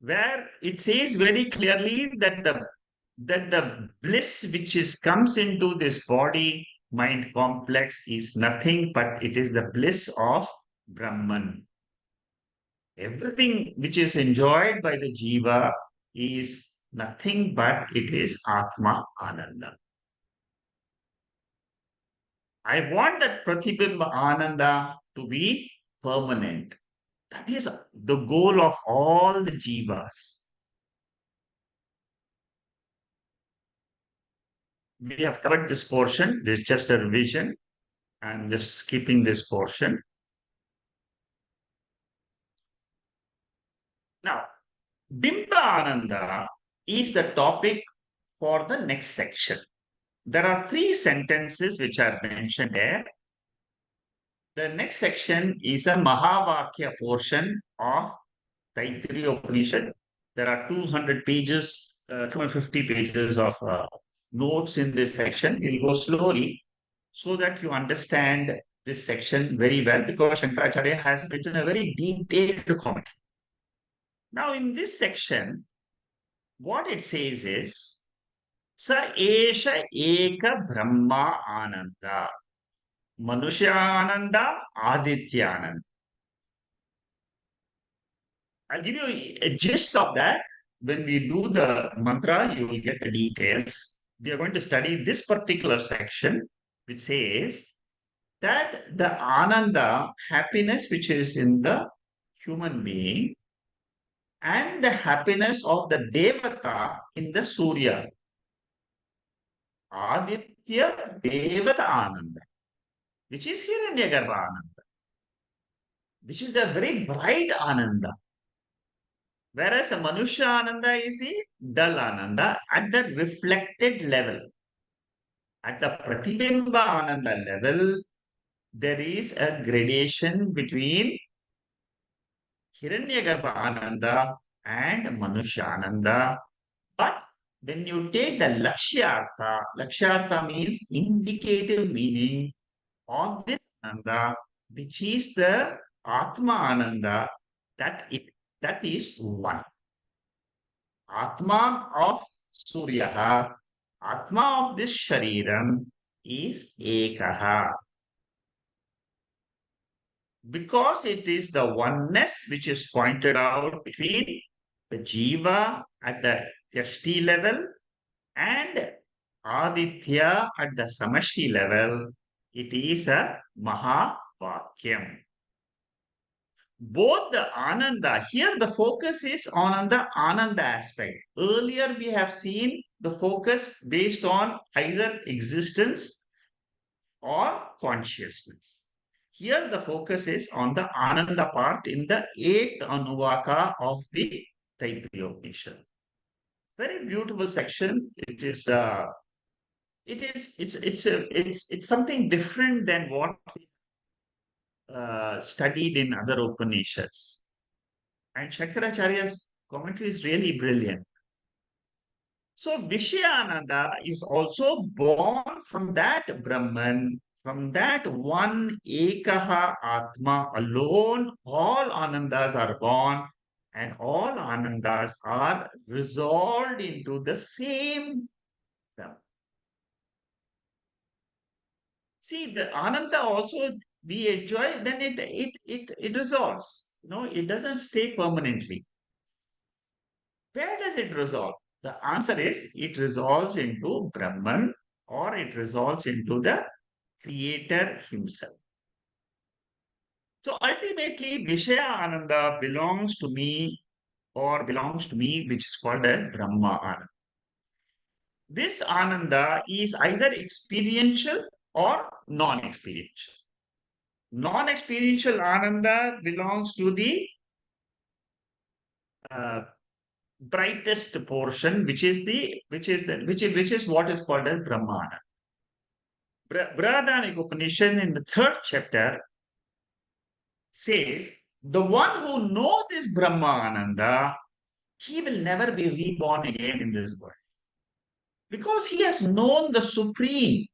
where it says very clearly that the bliss which is comes into this body mind complex is nothing but it is the bliss of Brahman. Everything which is enjoyed by the jiva is nothing but it is Atma Ananda. I want that Pratibimba Ananda to be permanent. That is the goal of all the jivas. We have covered this portion. This is just a revision. I'm just skipping this portion. Now, Bimba Ananda is the topic for the next section. There are three sentences which are mentioned there. The next section is a Mahavakya portion of Taittiriya Upanishad. There are 200 pages, 250 pages of notes in this section. We'll go slowly so that you understand this section very well because Shankaracharya has written a very detailed comment. Now, in this section, what it says is, Sa Esha Eka Brahma Ananda, Manushya Ananda, Aditya Ananda. I'll give you a gist of that. When we do the mantra, you will get the details. We are going to study this particular section, which says that the Ananda, happiness which is in the human being, and the happiness of the Devata in the Surya. Aditya Devata Ananda, which is Hiranyagarbha Ananda, which is a very bright Ananda. Whereas the Manusha Ananda is the dull Ananda at the reflected level. At the Pratibimba Ananda level, there is a gradation between Hiranyagarbha Ananda and Manusha Ananda. But when you take the Lakshyartha means indicative meaning of this Ananda, which is the Atma Ananda, that is one. Atma of Surya, Atma of this Shariram is Ekaha. Because it is the oneness which is pointed out between the Jiva at the Yashti level and Aditya at the Samashti level, it is a Mahavakyam. Both the Ananda, here the focus is on the Ananda aspect. Earlier we have seen the focus based on either existence or consciousness. Here the focus is on the Ananda part in the 8th Anuvaka of the Taittiriya Upanishad. Very beautiful section. It's something different than what we studied in other Upanishads. And Shankaracharya's commentary is really brilliant. So Vishayananda is also born from that Brahman, from that one Ekaha Atma alone. All Anandas are born and all Anandas are resolved into the same Brahman. See, the Ananda also we enjoy, then it resolves. It doesn't stay permanently. Where does it resolve? The answer is it resolves into Brahman or it resolves into the Creator Himself. So ultimately, Vishaya Ananda belongs to me or belongs to me, which is called as Brahma Ananda. This Ananda is either experiential or non experiential. Non experiential Ananda belongs to the uh, brightest portion, which is what is called as Brahmana. Brahadanic Upanishad in the third chapter says the one who knows this Brahmananda, he will never be reborn again in this world because he has known the Supreme,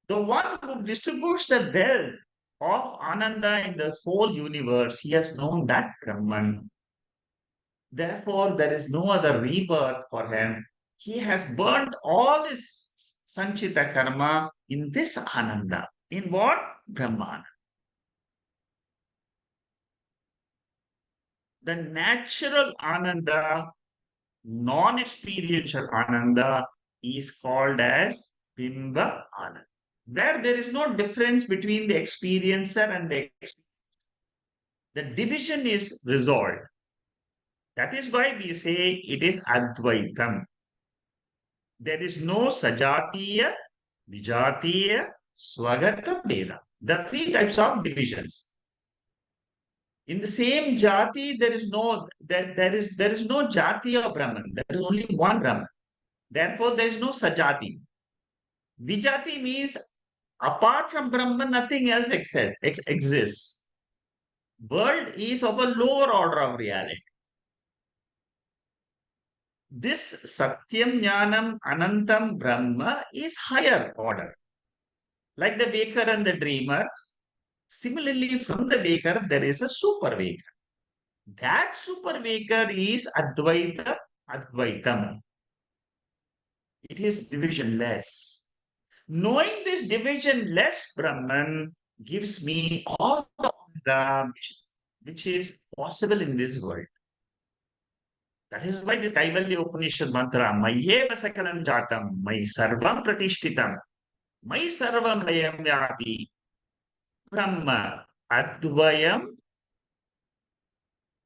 the one who distributes the wealth of Ananda in the whole universe. He has known that Brahman. Therefore, there is no other rebirth for him. He has burnt all his Sanchita karma in this Ananda. In what? Brahman. The natural Ananda, non experiential Ananda, is called as Bimba Ananda. There is no difference between the experiencer and the division is resolved. That is why we say it is Advaitam. There is no Sajatiya, Vijatiya, Swagata Veda. The three types of divisions. In the same jati, there is no jati of Brahman. There is only one Brahman. Therefore, there is no Sajati. Vijati means apart from Brahman, nothing else exists. World is of a lower order of reality. This Satyam Jnanam Anantam Brahma is higher order. Like the waker and the dreamer, similarly from the waker, there is a super waker. That super waker is Advaitam. It is divisionless. Knowing this divisionless Brahman gives me all the which is possible in this world. That is why this Kaivalya Upanishad mantra, Mayeva Sakalam Jatam, May Sarvam Pratishtitam, May Sarvam Layam Yati, Brahma Advayam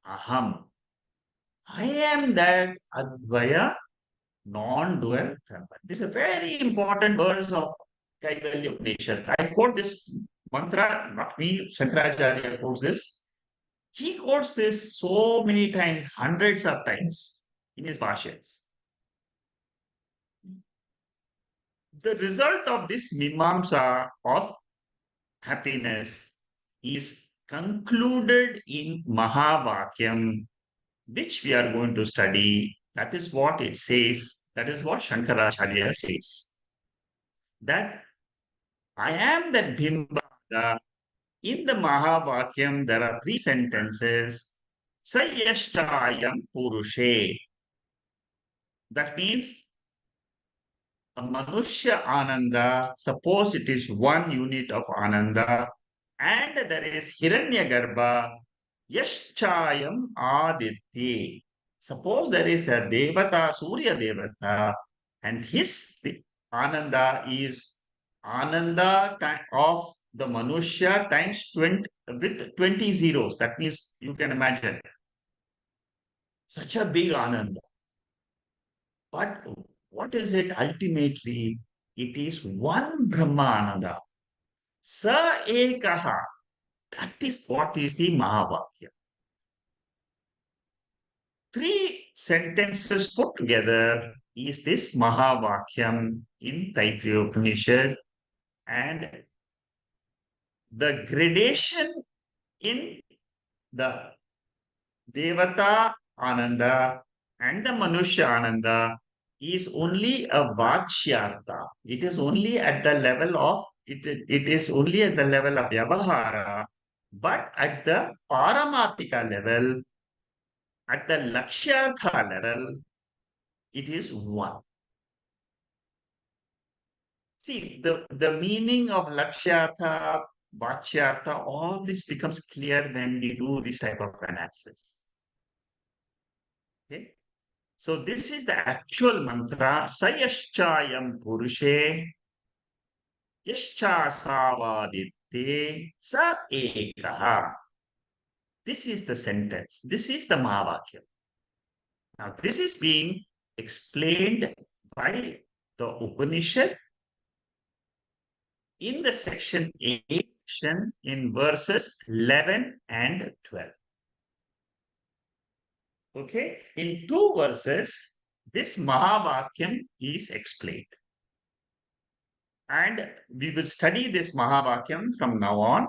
Aham. I am that Advaya non-dual Brahman. This is a very important verse of Kaivalya Upanishad. I quote this mantra, not me, Shankaracharya quotes this. He quotes this so many times, hundreds of times in his bhashyas. The result of this mimamsa of happiness is concluded in Mahavakyam, which we are going to study. That is what it says. That is what Shankaracharya says. That I am that Bhimba. In the Mahavakyam, there are three sentences. Sayashtayam Purushe. That means a Manushya Ananda, suppose it is one unit of Ananda, and there is Hiranyagarbha, Yashchayam Aditya. Suppose there is a Devata, Surya Devata, and his Ananda is Ananda of the Manushya times 20 with 20 zeros. That means you can imagine such a big Ananda. But what is it ultimately? It is one Brahmananda. Sa ekaha. That is what is the Mahavakya. Three sentences put together is this Mahavakyam in Taittriya Upanishad, and the gradation in the Devata Ananda and the Manushya Ananda is only a Vakshyartha. It is only at the level of it is only at the level of Vyavahara, but at the Paramartika level, at the Lakshyartha level, it is one. See, the meaning of Lakshyartha, Vakshyartha, all this becomes clear when we do this type of analysis. Okay. So this is the actual mantra. Sayaschayam Purushe Yaschasavaditte Sa Ekaha. This is the sentence. This is the Mahavakya. Now, this is being explained by the Upanishad in the section 8, in verses 11 and 12. Okay, in two verses, this Mahavakyam is explained. And we will study this Mahavakyam from now on.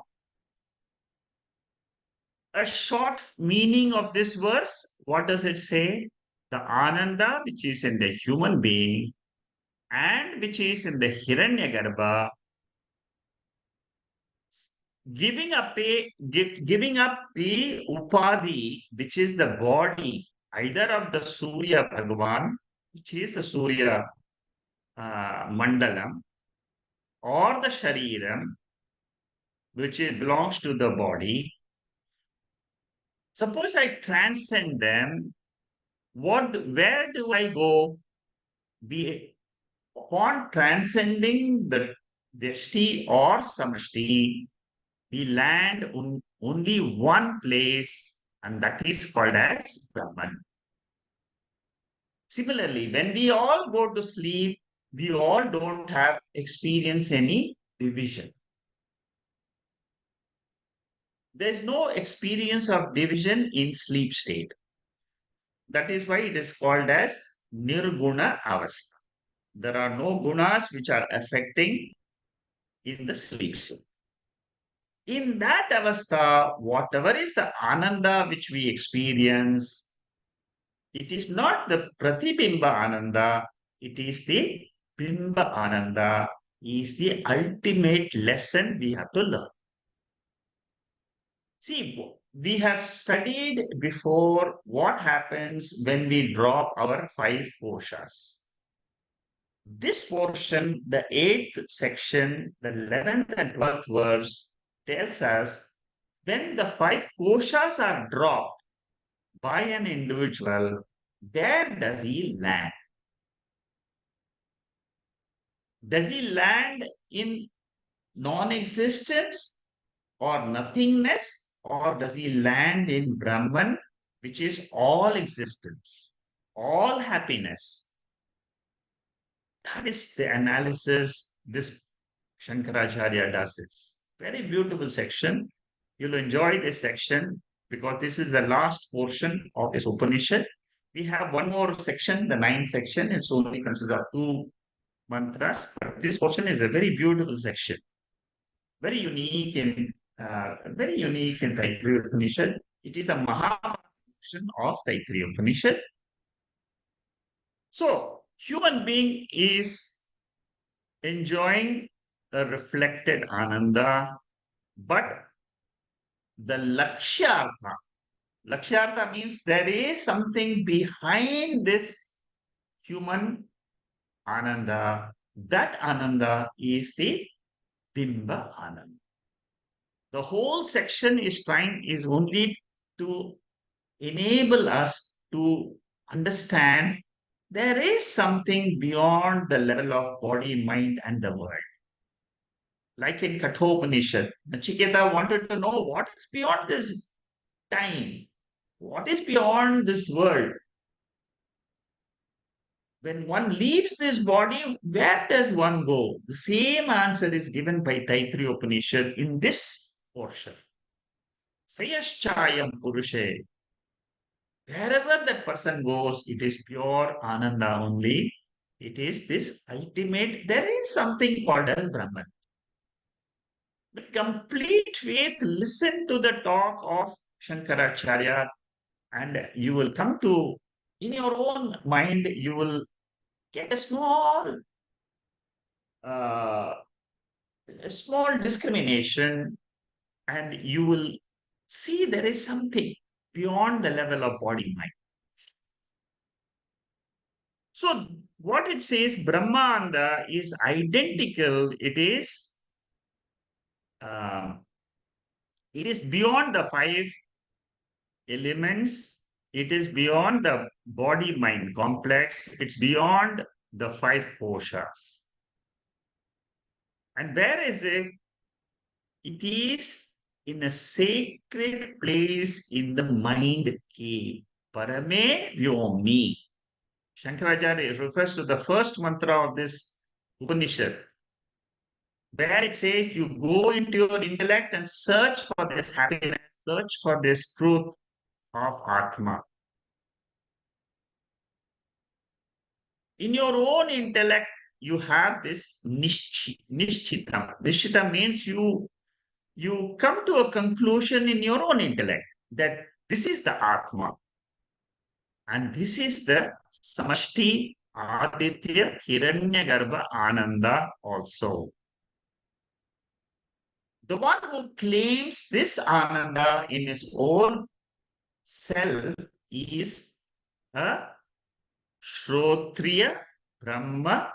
A short meaning of this verse, what does it say? The Ananda, which is in the human being and which is in the Hiranyagarbha, giving up the Upadhi, which is the body, either of the Surya Bhagavan, which is the Surya Mandalam, or the Shariram, which belongs to the body. Suppose I transcend them, where do I go? Upon transcending the Vyashti or Samashti, we land on only one place, and that is called as Brahman. Similarly, when we all go to sleep, we all don't have experience any division. There's no experience of division in sleep state. That is why it is called as Nirguna Avastha. There are no gunas which are affecting in the sleep state. In that avastha, whatever is the ananda which we experience, it is not the pratibimba ananda, it is the bimba ananda, is the ultimate lesson we have to learn. See, we have studied before what happens when we drop our five koshas. This portion, the 8th section, the 11th and 12th verse, tells us when the five koshas are dropped by an individual, where does he land? Does he land in non existence or nothingness, or does he land in Brahman, which is all existence, all happiness? That is the analysis this Shankaracharya does this. Very beautiful section. You'll enjoy this section because this is the last portion of this Upanishad. We have one more section, the ninth section. It's only consists of two mantras. But this portion is a very beautiful section, very unique in Taittiriya Upanishad. It is the Maha portion of Taittiriya Upanishad. So, human being is enjoying a reflected ananda, but the lakshyartha means there is something behind this human ananda. That ananda is the bimba ananda. The whole section is only to enable us to understand there is something beyond the level of body, mind, and the world. Like in Kathopanishad, Nachiketa wanted to know what is beyond this time, what is beyond this world. When one leaves this body, where does one go? The same answer is given by Taittiriya Upanishad in this portion. Sayaschayam Purushe. Wherever that person goes, it is pure Ananda only. It is this ultimate, there is something called as Brahman. With complete faith, listen to the talk of Shankaracharya, and you will come to, in your own mind, you will get uh, a small discrimination, and you will see there is something beyond the level of body mind. So, what it says, Brahmanda is identical. Uh, it is beyond the five elements It is beyond the body mind complex. It's beyond the five koshas. And where is it? It is in a sacred place in the mind cave. Parame Vyomi. Shankaracharya refers to the first mantra of this Upanishad, where it says you go into your intellect and search for this happiness, search for this truth of Atma. In your own intellect, you have this nishchitam. Nishchitam means you come to a conclusion in your own intellect that this is the Atma and this is the Samashti Aditya Hiranyagarbha Ananda also. The one who claims this Ananda in his own self is a Shrotriya Brahma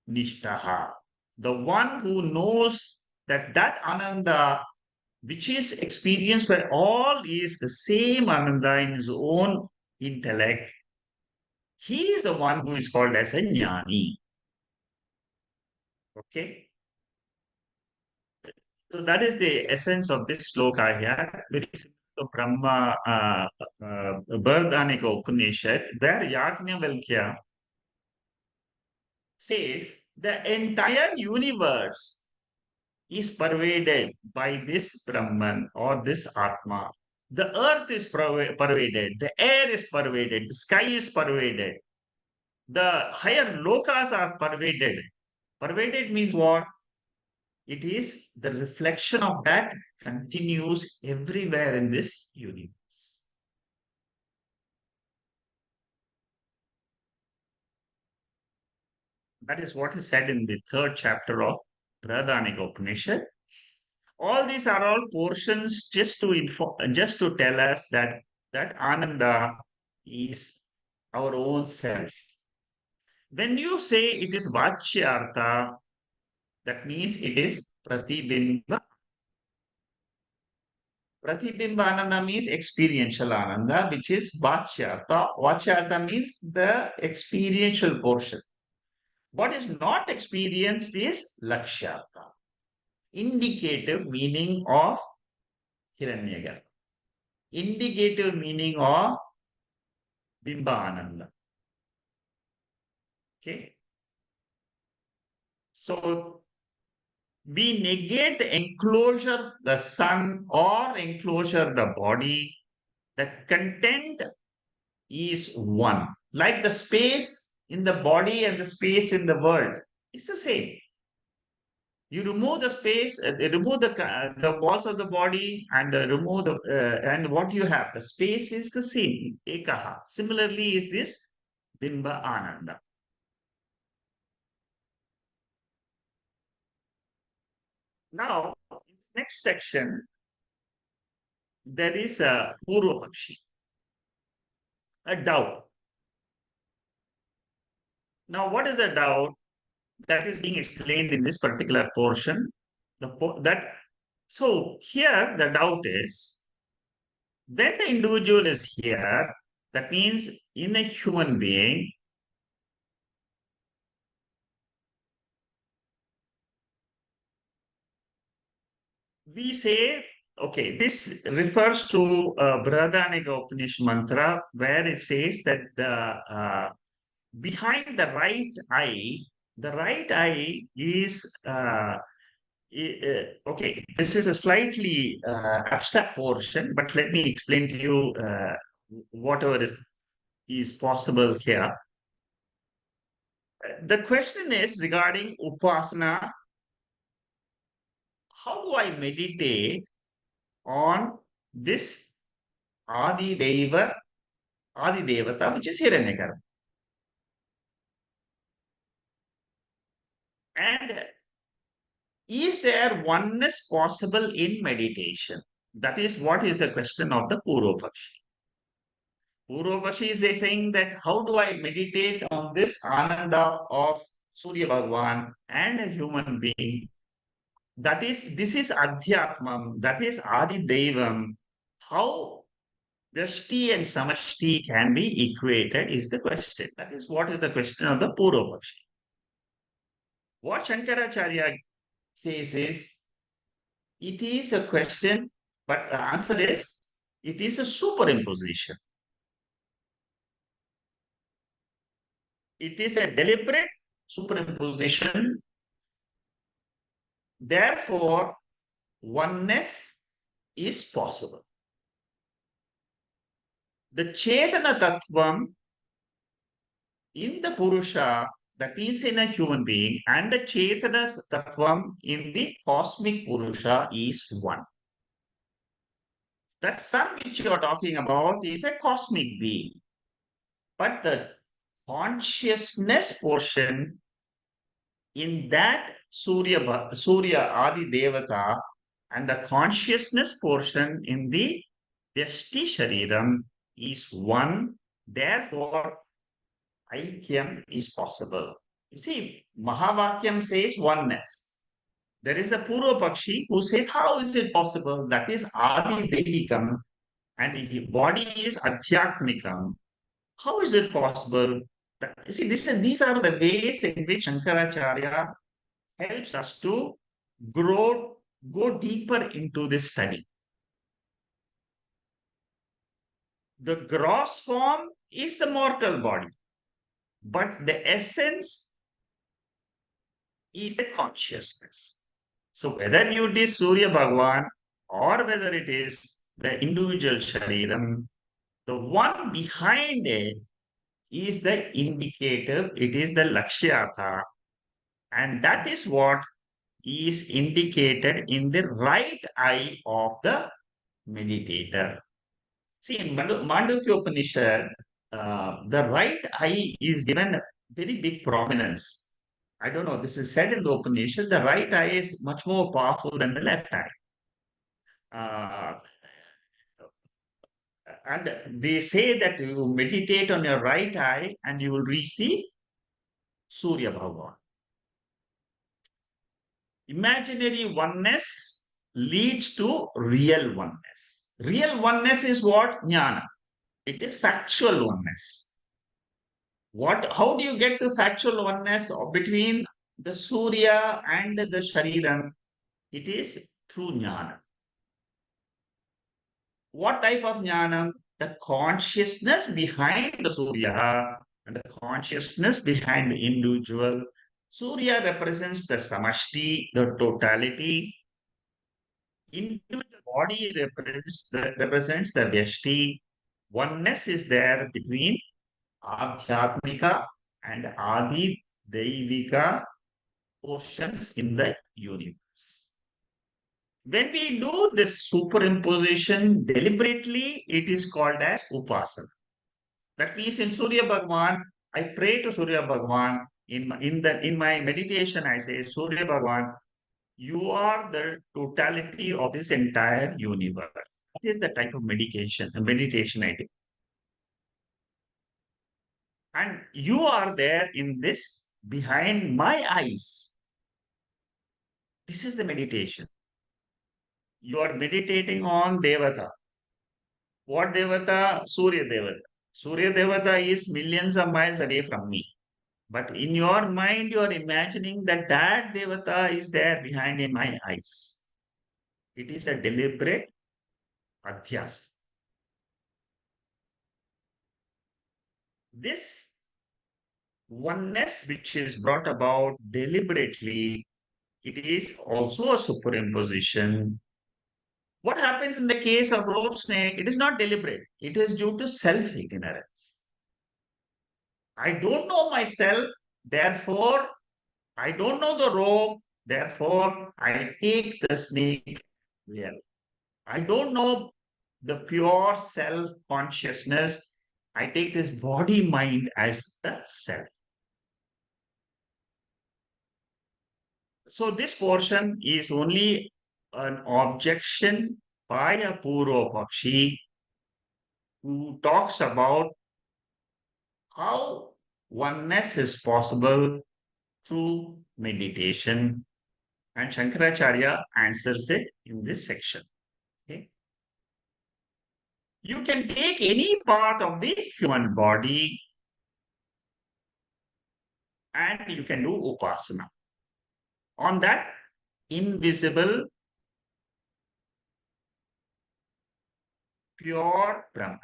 Nishtaha. The one who knows that that Ananda, which is experienced by all, is the same Ananda in his own intellect. He is the one who is called as a Jnani. Okay. So that is the essence of this sloka here. Very similar to Brahma Vardhanika Upanishad, where Yajnavalkya says the entire universe is pervaded by this Brahman or this Atma. The earth is pervaded, the air is pervaded, the sky is pervaded, the higher lokas are pervaded. Pervaded means what? It is the reflection of that continues everywhere in this universe. That is what is said in the third chapter of Brahdanika Upanishad. All these are all portions just to inform, just to tell us that that Ananda is our own self. When you say it is Vachyartha, that means it is Pratibimba. Pratibimba Ananda means experiential Ananda, which is Vachyartha. Vachyartha means the experiential portion. What is not experienced is Lakshyartha, indicative meaning of Hiranyagarbha, indicative meaning of Bimba Ananda. Okay. So we negate the enclosure, the sun, or enclosure, the body. The content is one. Like the space in the body and the space in the world, it's the same. You remove the space, remove the walls of the body, and remove the and what you have, the space is the same. Ekaha. Similarly, is this Bimba Ananda. Now, in the next section, there is a Purvapakshi, a doubt. Now, what is the doubt that is being explained in this particular portion? That so here the doubt is when the individual is here, that means in a human being, we say, okay, this refers to Brihadaranyaka Upanishad mantra where it says that behind the right eye is okay. This is a slightly abstract portion, but let me explain to you whatever is possible here. The question is regarding upasana. How do I meditate on this Adi Devata, which is Hiranyakara? And is there oneness possible in meditation? That is what is the question of the Purvapakshi. Purvapakshi is saying that how do I meditate on this Ananda of Surya Bhagwan and a human being? That is, this is Adhyatmam, that is Adi Devam. How Vyashti and Samashti can be equated is the question. That is what is the question of the Purvapakshi. What Shankaracharya says is, it is a question, but the answer is, it is a superimposition. It is a deliberate superimposition. Therefore, oneness is possible. The Chetana Tattvam in the Purusha, that is in a human being, and the Chetana Tattvam in the cosmic Purusha is one. That sun which you are talking about is a cosmic being, but the consciousness portion in that Surya Adi Devata and the consciousness portion in the Vyashti Shariram is one. Therefore, Aikyam is possible. You see, Mahavakyam says oneness. There is a Purva Pakshi who says, how is it possible? That is Adi Devikam and the body is Adhyatmikam. How is it possible? See, these are the ways in which Shankaracharya helps us to go deeper into this study. The gross form is the mortal body, but the essence is the consciousness. So whether it is Surya Bhagavan or whether it is the individual Shariram, the one behind it is the indicative, it is the Lakshyartha, and that is what is indicated in the right eye of the meditator. See, in Mandukya Upanishad, the right eye is given very big prominence. I don't know, this is said in the Upanishad, the right eye is much more powerful than the left eye. And they say that you meditate on your right eye and you will reach the Surya Bhagavan. Imaginary oneness leads to real oneness. Real oneness is what? Jnana. It is factual oneness. How do you get to factual oneness between the Surya and the Shariram? It is through Jnana. What type of Jnanam? The consciousness behind the Surya and the consciousness behind the individual. Surya represents the samashti, the totality. Individual body represents the vyashti. Oneness is there between Adhyatmika and Adi Devika portions in the universe. When we do this superimposition deliberately, it is called as upasana. That means in Surya Bhagwan, I pray to Surya Bhagwan. In my meditation, I say, Surya Bhagwan, you are the totality of this entire universe. That is the type of meditation I do. And you are there in this behind my eyes. This is the meditation. You are meditating on Devata. What Devata? Surya Devata. Surya Devata is millions of miles away from me. But in your mind, you are imagining that that Devata is there behind in my eyes. It is a deliberate adhyas. This oneness which is brought about deliberately, it is also a superimposition. What happens in the case of rope snake? It is not deliberate. It is due to self-ignorance. I don't know myself, therefore I don't know the rope, therefore I take the snake real. I don't know the pure self consciousness. I take this body mind as the self. So this portion is only an objection by a Purva Pakshi who talks about how oneness is possible through meditation, and Shankaracharya answers it in this section. Okay. You can take any part of the human body and you can do upasana on that invisible, pure Brahman.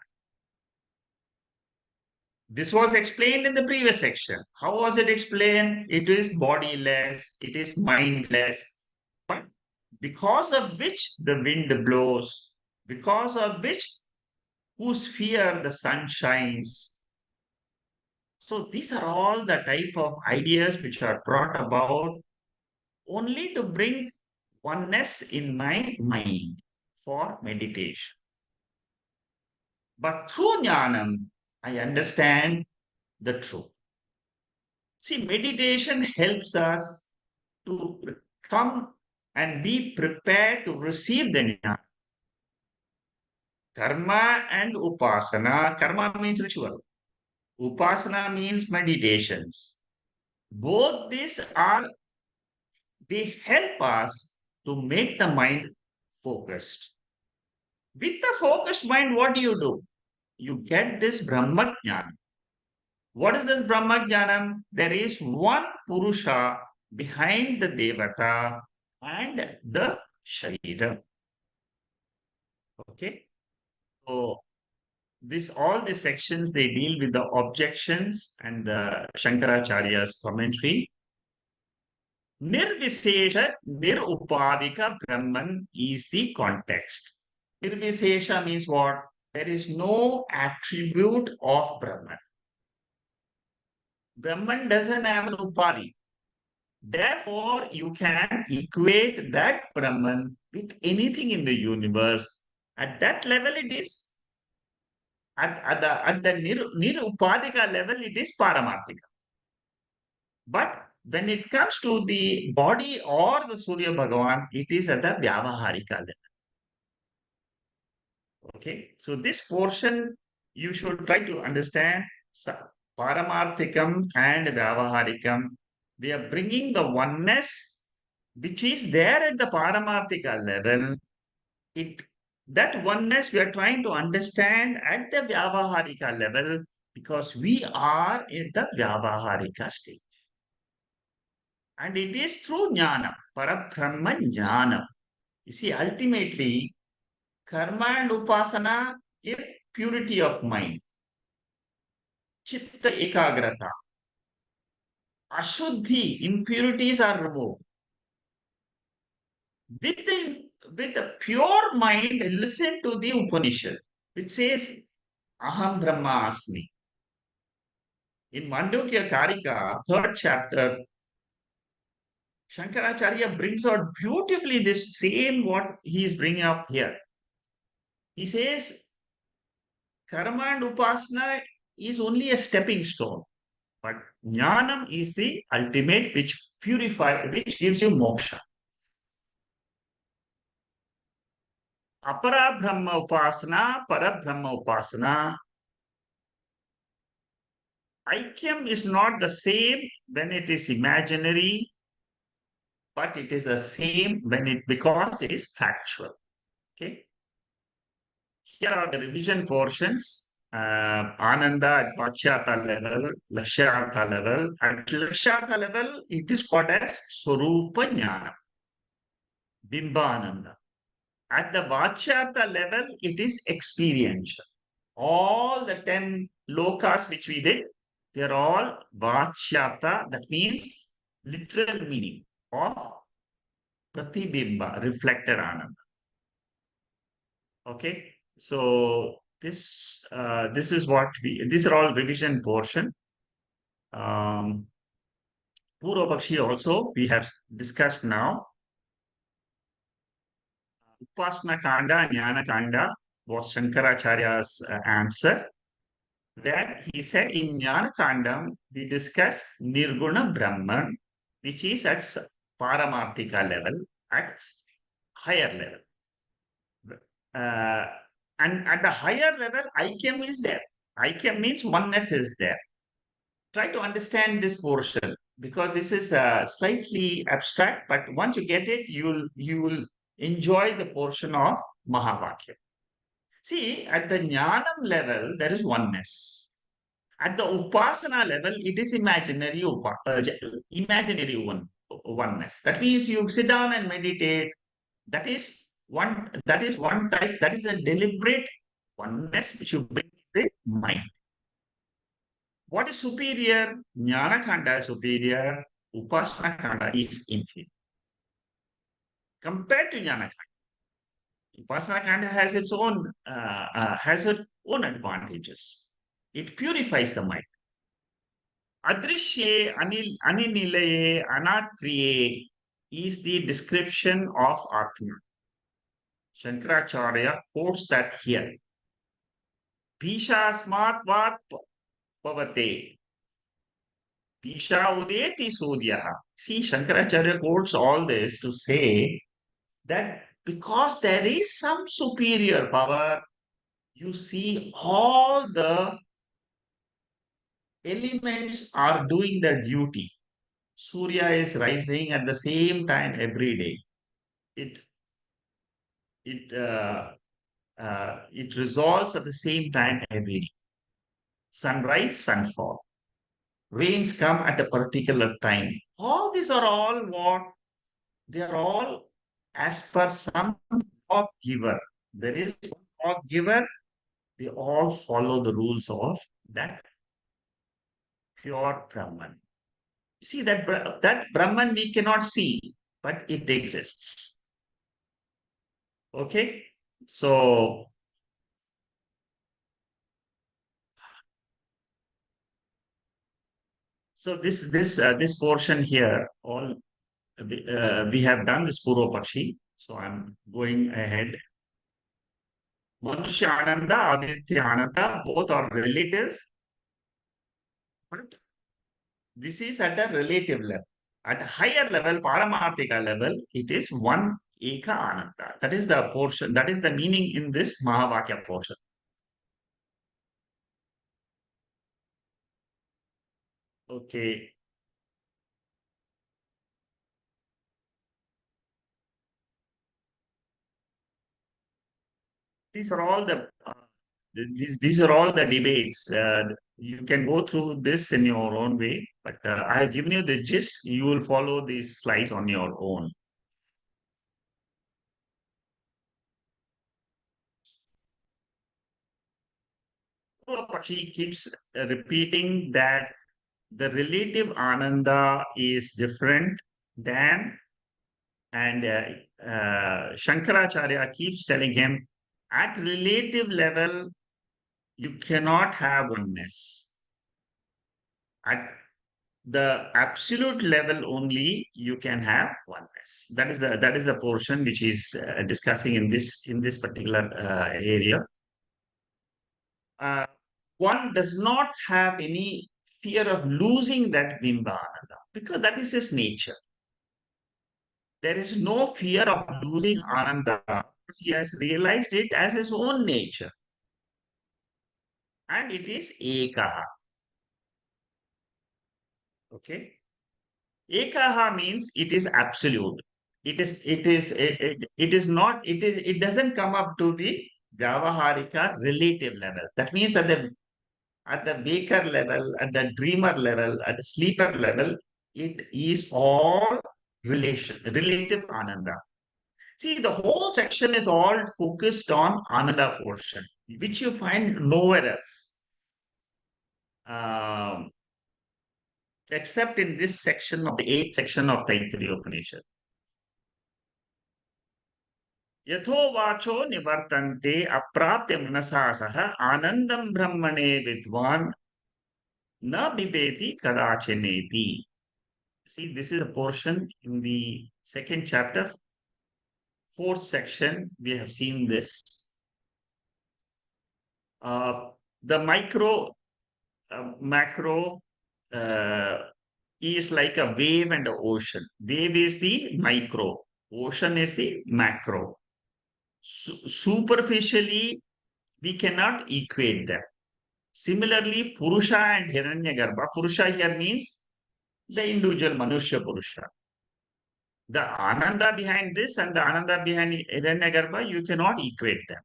This was explained in the previous section. How was it explained? It is bodiless, it is mindless, but because of which the wind blows, because of which whose sphere the sun shines. So these are all the type of ideas which are brought about only to bring oneness in my mind for meditation. But through jnanam, I understand the truth. See, meditation helps us to come and be prepared to receive the jnana. Karma and upasana. Karma means ritual. Upasana means meditations. Both these are, they help us to make the mind focused. With the focused mind, what do? You get this Brahma Jnana. What is this Brahma Jnanam? There is one Purusha behind the Devata and the Sharira. Okay. So this all these sections they deal with the objections and the Shankaracharya's commentary. Nirvisesha, Nirupadika Brahman is the context. Nirvisesha means what? There is no attribute of Brahman. Brahman doesn't have an upadi. Therefore, you can equate that Brahman with anything in the universe. At that level, it is at the Nirupadika level, it is Paramarthika. But when it comes to the body or the Surya Bhagavan, it is at the Vyavaharika level. Okay, so this portion you should try to understand. Paramarthikam and Vyavaharikam, we are bringing the oneness which is there at the Paramarthika level. It that oneness we are trying to understand at the Vyavaharika level because we are in the Vyavaharika state. And it is through jnana, Parabrahma jnana. You see, ultimately, karma and upasana give purity of mind, chitta ekagrata. Ashuddhi, impurities are removed. With a pure mind, listen to the Upanishad, which says, Aham Brahma Asmi. In Mandukya Karika, third chapter, Shankaracharya brings out beautifully this same what he is bringing up here. He says, karma and upasana is only a stepping stone, but jnanam is the ultimate which purifies, which gives you moksha. Apara Brahma upasana, para Brahma upasana. Aikyam is not the same when it is imaginary, but it is the same when it because it is factual. Okay. Here are the revision portions. Ananda at Vachyata level, Lakshyartha level. At Lakshyartha level, it is called as Swarupa Jnana, Bimbananda. At the Vachyartha level, it is experiential. All the 10 lokas which we did, they're all Vachyartha, that means literal meaning of Pratibimba, reflected Ananda. Okay. So this is what these are all revision portion. Purva Bakshi also we have discussed now. Upasana Kanda, Jnana Kanda was Shankaracharya's answer. Then he said in Jnana Kandam we discuss Nirguna Brahman, which is at Paramarthika level, at higher level. Uh, and at the higher level, Aikyam is there. Aikyam means oneness is there. Try to understand this portion because this is slightly abstract, but once you get it, you will enjoy the portion of Mahavakya. See, at the Jnanam level, there is oneness. At the Upasana level, it is imaginary oneness. That means you sit down and meditate. That is one type, that is the deliberate oneness which you bring in the mind. What is superior? Jnana Khanda is superior, Upasana Khanda is inferior. Compared to Jnana Khanda, Upasana Khanda has its own advantages. It purifies the mind. Adrishye aninilaye anatriye is the description of Atma. Shankaracharya quotes that here. Bhishasmat vat pavate. Pisha udeti suryaha. See, Shankaracharya quotes all this to say that because there is some superior power, you see all the elements are doing their duty. Surya is rising at the same time every day. It it it resolves at the same time every day. Sunrise, sunfall. Rains come at a particular time. All these are all what they are all as per some law giver. There is one law giver. They all follow the rules of that pure Brahman. See that Brahman we cannot see, but it exists. Okay, so this portion here, all we have done this Purva Pakshi. So I'm going ahead. Manushya Ananda, Aditya Ananda, both are relative, but this is at a relative level. At a higher level, Paramarthika level, it is one Eka Ananda. That is the portion, that is the meaning in this Mahavakya portion. Okay. These are all these are all the debates. You can go through this in your own way, but I have given you the gist. You will follow these slides on your own. She keeps repeating that the relative ananda is different than, and Shankaracharya keeps telling him, at relative level, you cannot have oneness. At the absolute level only you can have oneness. That is the portion which is discussing in this particular area. Uh, one does not have any fear of losing that Bimba Ananda because that is his nature. There is no fear of losing Ananda because he has realized it as his own nature and it is Ekaha. Okay. Ekaha means it is absolute. It doesn't come up to the Vyavaharika relative level. That means at the baker level, at the dreamer level, at the sleeper level, it is all relative Ananda. See, the whole section is all focused on Ananda portion, which you find nowhere else, um, except in this section of the eighth section of Taittiriya Upanishad. यथोवाचो निवर्तन्ते अप्राप्य मनसा सह आनंदम ब्रह्मणे विद्वान न बिबेति कदाचिनेति. See, this is a portion in the second chapter, fourth section. We have seen this. The macro uh, is like a wave and an ocean. Wave is the micro, ocean is the macro. Superficially, we cannot equate them. Similarly, Purusha and Hiranyagarbha, Purusha here means the individual Manushya Purusha. The Ananda behind this and the Ananda behind Hiranyagarbha, you cannot equate them.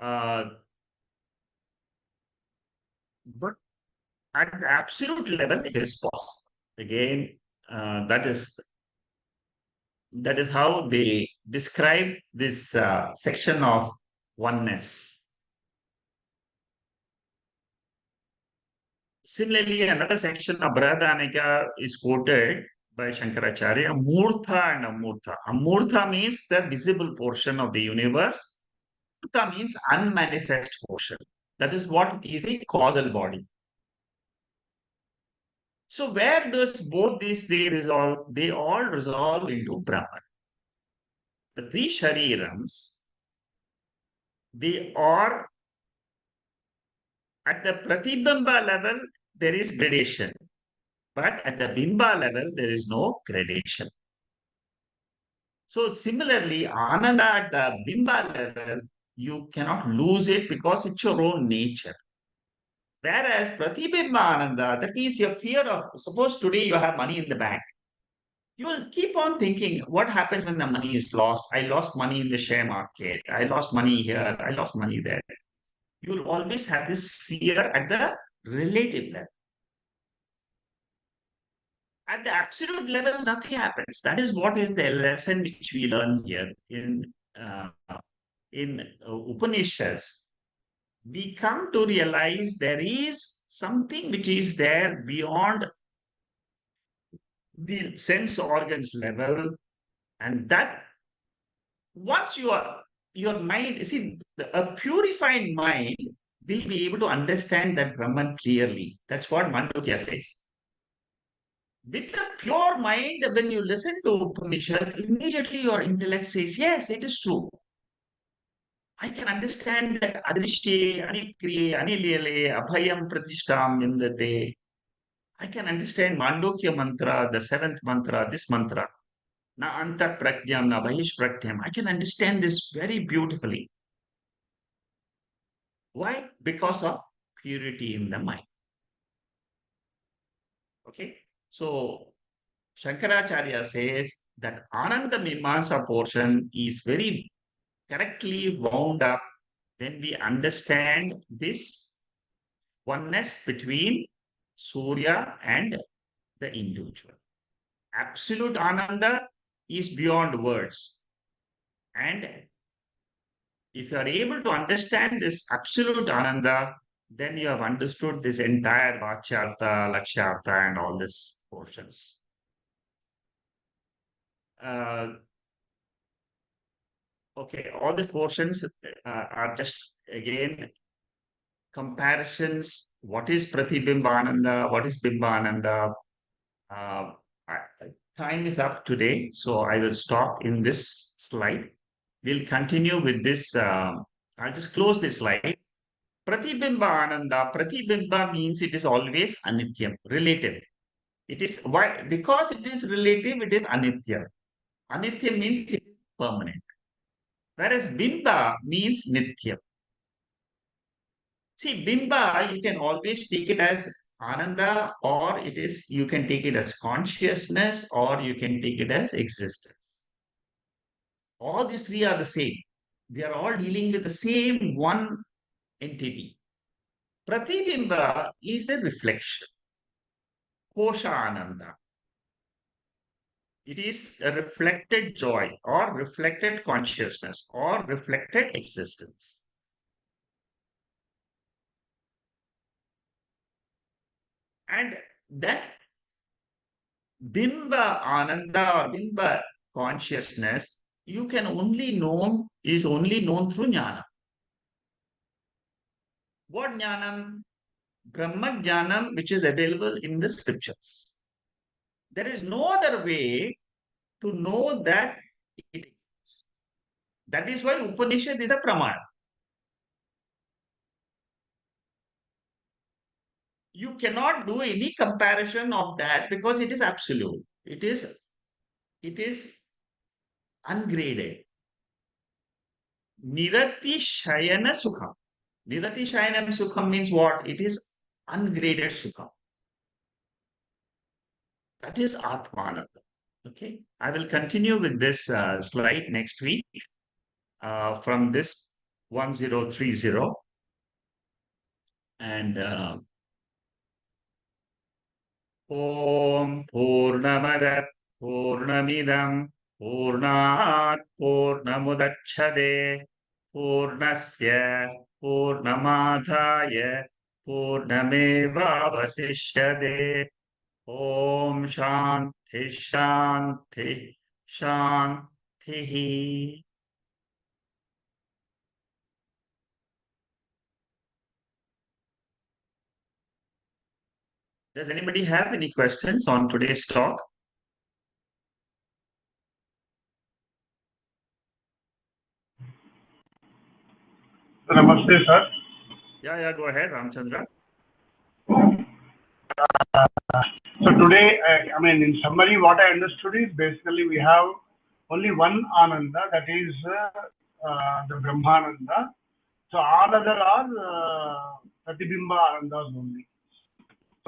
Uh, but at the absolute level, it is possible. Again, that is how they describe this section of oneness. Similarly, another section of Brihadanika is quoted by Shankaracharya, Murtha and Amurtha. Amurtha means the visible portion of the universe. Murtha means unmanifest portion. That is what is the causal body. So where does both these three resolve? They all resolve into Brahman. The three Sharirams, they are at the Pratibamba level, there is gradation. But at the Bimba level, there is no gradation. So similarly, Ananda at the Bimba level, you cannot lose it because it's your own nature. Whereas Pratibimba Ananda, that means your fear of, suppose today you have money in the bank. You will keep on thinking, what happens when the money is lost? I lost money in the share market. I lost money here. I lost money there. You will always have this fear at the relative level. At the absolute level, nothing happens. That is what is the lesson which we learn here uh, in Upanishads. We come to realize there is something which is there beyond the sense organs level, and that once your mind, see, a purified mind will be able to understand that Brahman clearly. That's what Mandukya says. With a pure mind, when you listen to Upanishad, immediately your intellect says, yes, it is true. I can understand that Adrishye, Anikriye, Anilile, Abhayam Pratishtam Vindate. I can understand Mandukya mantra, the seventh mantra, this mantra. Na anta pragyam, na bahish pragyam. I can understand this very beautifully. Why? Because of purity in the mind. Okay. So Shankaracharya says that Ananda Mimamsa portion is very correctly wound up when we understand this oneness between Surya and the individual. Absolute Ananda is beyond words. And if you are able to understand this absolute Ananda, then you have understood this entire Vachyartha, Lakshyartha, and all these portions. Uh, okay, all these portions are just again comparisons. What is Pratibimbananda? What is Bimbananda? Uh, Time is up today, so I will stop in this slide. We'll continue with this. I'll just close this slide. Pratibimba Ananda. Pratibimba means it is always anityam, relative. It is why? Because it is relative, it is anitya. Anitya means it is permanent. Whereas bimba means nitya. See, bimba, you can always take it as ananda, or it is you can take it as consciousness, or you can take it as existence. All these three are the same. They are all dealing with the same one entity. Pratibimba is the reflection. Kosha Ananda. It is a reflected joy or reflected consciousness or reflected existence. And that Bimba Ananda or Bimba consciousness, you can only know, is only known through Jnana. What Jnanam? Brahma Jnanam, which is available in the scriptures. There is no other way to know that it exists. That is why Upanishad is a Pramana. You cannot do any comparison of that because it is absolute. It is ungraded. Nirati Shayana Sukham. Nirati Shayana Sukham means what? It is ungraded Sukham. That is Atmananda. Okay. I will continue with this slide next week from this 1030. And Om Purnamada Purnamidam Purnat Purnamudachade Purnasya Purnamadhaya Purnameva Vasishyade. Om Shanti Shanti Shanti. Does anybody have any questions on today's talk? Namaste, sir. Yeah, go ahead, Ramchandra. So today, in summary, what I understood is basically we have only one Ananda, that is the Brahmananda. So all other are Pratibimba Anandas only.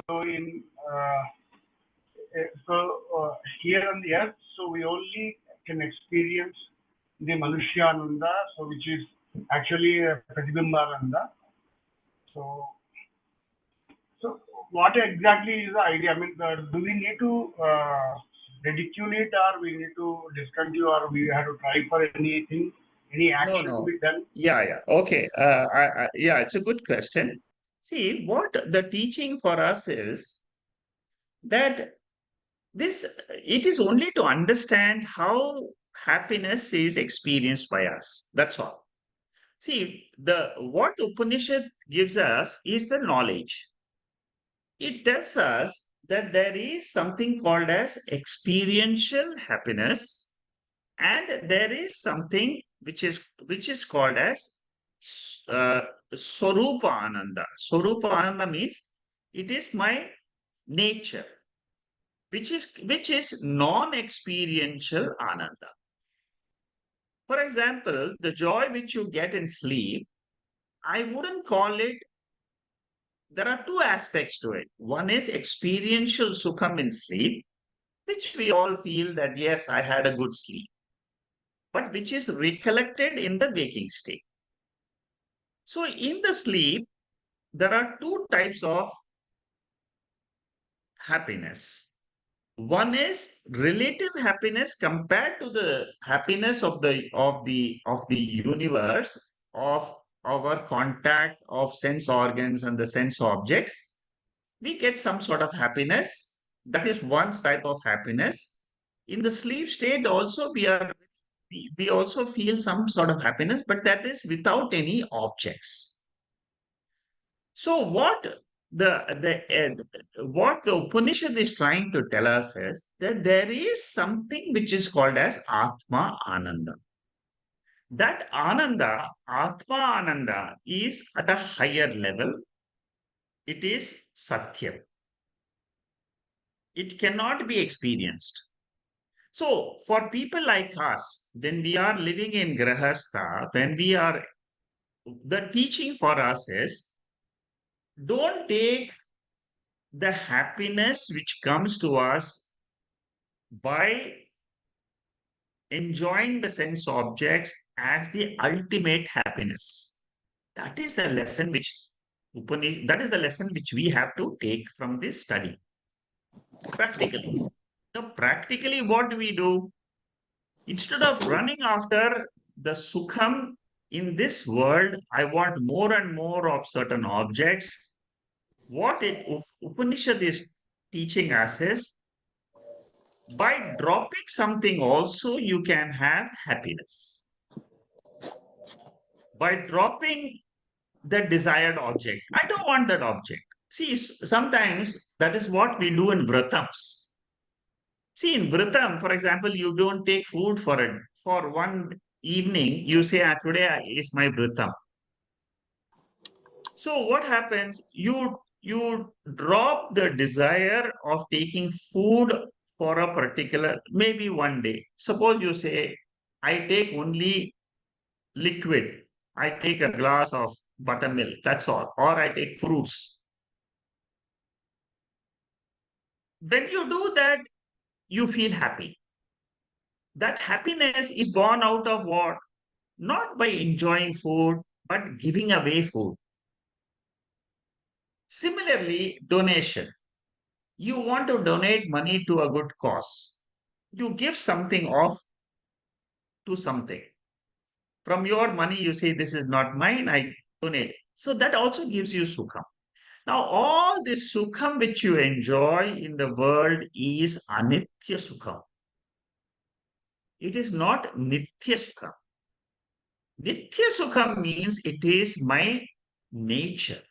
So here on the earth, so we only can experience the Manushyananda, so which is actually Pratibimba Ananda. So So, what exactly is the idea? Do we need to ridicule it, or we need to discontinue, or we have to try for anything, any No, action to no. be done? Yeah. Okay. Yeah, it's a good question. See, what the teaching for us is that this it is only to understand how happiness is experienced by us. That's all. See, the what Upanishad gives us is the knowledge. It tells us that there is something called as experiential happiness, and there is something which is called as uh, Swarupa Ananda. Swarupa Ananda means it is my nature, which is non-experiential Ananda. For example, the joy which you get in sleep, I wouldn't call it. There are two aspects to it. One is experiential sukham in sleep, which we all feel that yes, I had a good sleep, but which is recollected in the waking state. So in the sleep, there are two types of happiness. One is relative happiness compared to the happiness of the universe, of our contact of sense organs and the sense objects. We get some sort of happiness. That is one type of happiness. In the sleep state, also we also feel some sort of happiness, but that is without any objects. So what the Upanishad is trying to tell us is that there is something which is called as Atma Ananda. That Ananda, Atma Ananda, is at a higher level. It is Satyam. It cannot be experienced. So, for people like us, when we are living in Grahastha, the teaching for us is don't take the happiness which comes to us by enjoying the sense objects as the ultimate happiness. That is the lesson that is the lesson which we have to take from this study practically. So practically, what do we do? Instead of running after the sukham in this world, I want more and more of certain objects. What Upanishad is teaching us is by dropping something also you can have happiness. By dropping the desired object. I don't want that object. See, sometimes that is what we do in vratams. See, in vratam, for example, you don't take food for it. For one evening, you say, today is my vratam. So what happens? You drop the desire of taking food for a particular, maybe one day. Suppose you say, I take only liquid. I take a glass of buttermilk, that's all. Or I take fruits. When you do that, you feel happy. That happiness is born out of what? Not by enjoying food, but giving away food. Similarly, donation. You want to donate money to a good cause. You give something off to something. From your money, you say, this is not mine, I donate. So that also gives you sukham. Now, all this sukham which you enjoy in the world is anitya sukham. It is not nitya sukham. Nitya sukham means it is my nature.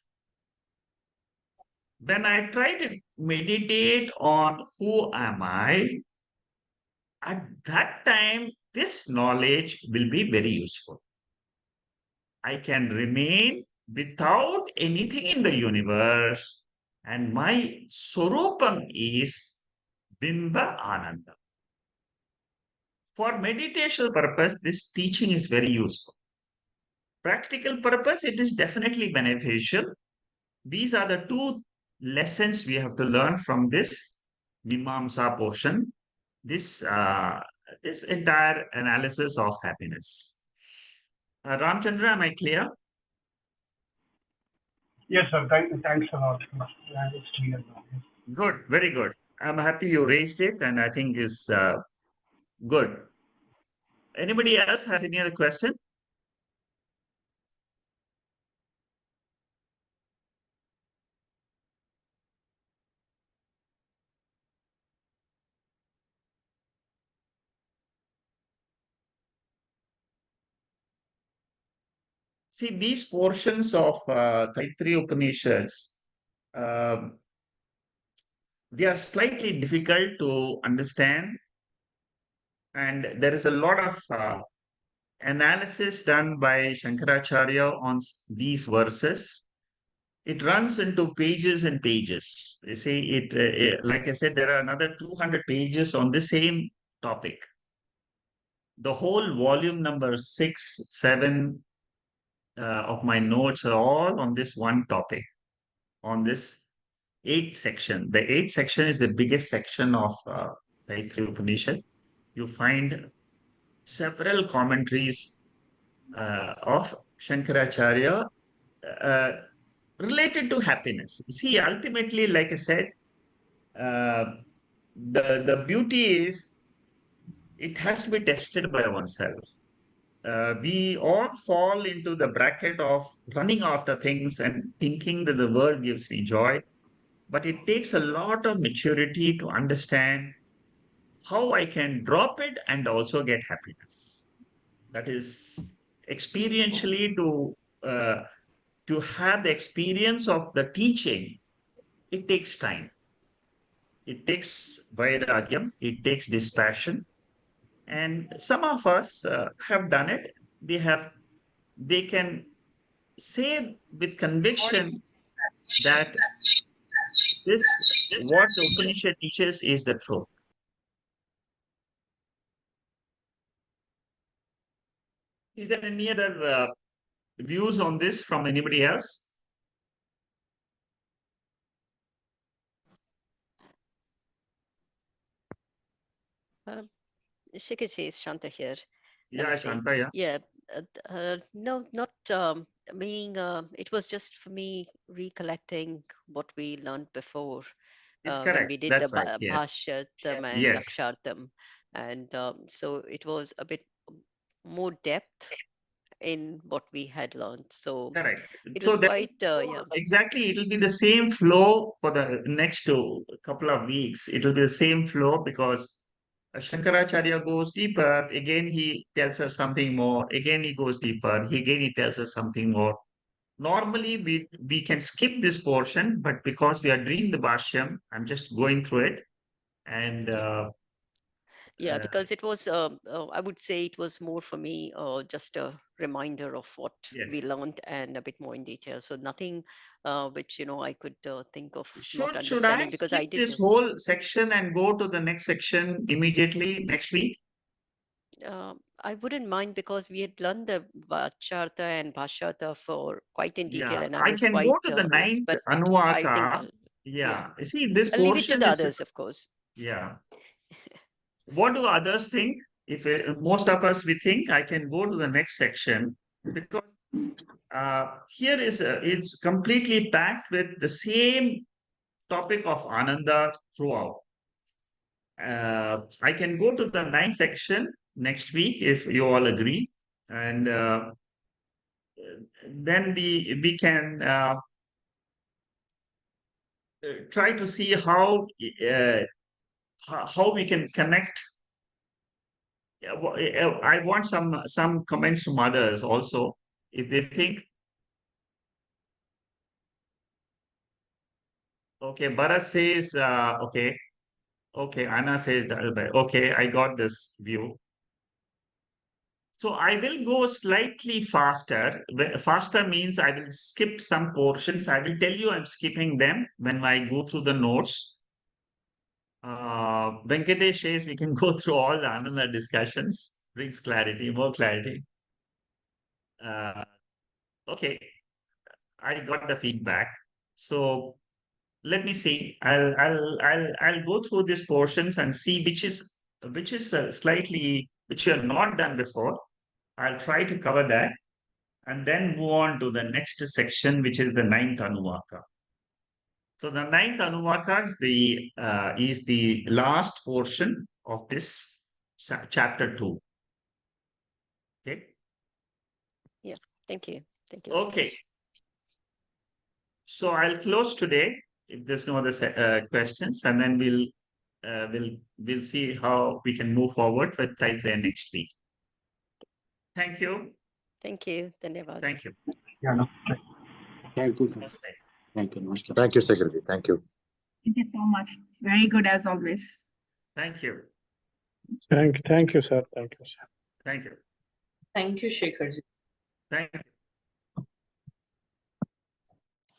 When I try to meditate on who am I, at that time, this knowledge will be very useful. I can remain without anything in the universe, and my Swarupam is Bimba Ananda. For meditation purpose, this teaching is very useful. Practical purpose, it is definitely beneficial. These are the two lessons we have to learn from this Mimamsa portion, this entire analysis of happiness. Ramchandra, am I clear? Yes, sir. Thanks a lot. It's clear now. Yes. Good, very good. I'm happy you raised it, and I think is good. Anybody else has any other question? See, these portions of Taittiriya Upanishads, um, they are slightly difficult to understand, and there is a lot of analysis done by Shankaracharya on these verses. It runs into pages and pages. You see, like I said, there are another 200 pages on the same topic. The whole volume number 6, 7 of my notes are all on this one topic, on this eighth section. The eighth section is the biggest section of Taittiriya Upanishad. You find several commentaries of Shankaracharya uh, related to happiness. See, ultimately, like I said, uh, the beauty is it has to be tested by oneself. We all fall into the bracket of running after things and thinking that the world gives me joy, but it takes a lot of maturity to understand how I can drop it and also get happiness. That is experientially uh, to have the experience of the teaching. It takes time. It takes vairagyam. It takes dispassion. And some of us have done it. They can say with conviction that this, what the Upanishad teaches, is the truth. Is there any other views on this from anybody else? Uh, Shikaji is Shanta here. Yeah, Namaste. Shanta, yeah. Yeah, no, not being. It was just for me recollecting what we learned before It's when correct. we did the That's right. Yes. Bhashyatam and Yes. Lakshartam, and so it was a bit more depth in what we had learned. So Correct. it So was there quite, yeah, exactly, it'll be the same flow for the next couple of weeks. It will be the same flow because Shankaracharya goes deeper. Again, he tells us something more. Again, he goes deeper. Again, he tells us something more. Normally, we can skip this portion, but because we are doing the Bhashyam, I'm just going through it. And yeah. Yeah, uh, because it was, I would say it was more for me, just a reminder of what we yes. learned and a bit more in detail. So nothing which, I could think of not Should I understanding because skip I did. this whole section and go to the next section immediately next week? I wouldn't mind because we had learned the Vachartha and Bhashartha for quite in detail, Yeah, and I I was can go quite, to the yes, ninth but I think Anuvaka. I'll, yeah, Yeah, you see, this I'll leave it to portion the is, others, of course. yeah. What do others think? If most of us we think I can go to the next section because Here is it's completely packed with the same topic of Ananda throughout. I can go to the ninth section next week if you all agree, and then we can try to see how we can connect. I want some comments from others also if they think. Okay, Bharat says okay. Okay, Anna says okay. I got this view. So I will go slightly faster. Faster means I will skip some portions. I will tell you I'm skipping them when I go through the notes. Venkatesh says we can go through all the Ananda discussions, brings clarity, more clarity. Uh, okay, I got the feedback. So let me see. I'll go through these portions and see which is slightly which you have not done before. I'll try to cover that and then move on to the next section, which is the ninth Anuvaka. So the ninth Anuvaka is the last portion of this chapter 2. Okay. Yeah. Thank you. Thank you very Okay. much. So I'll close today if there's no other questions, and then we'll see how we can move forward with Taittriya next week. Thank you. Thank you. Dhanyavad. Thank you. Yeah, no. Thank you, sir. Namaste. Thank you. Namaste. Thank you, Secretary. Thank you. Thank you so much. It's very good as always. Thank you. Thank you, sir. Thank you, sir. Thank you. Thank you, Shekharji. Thank you.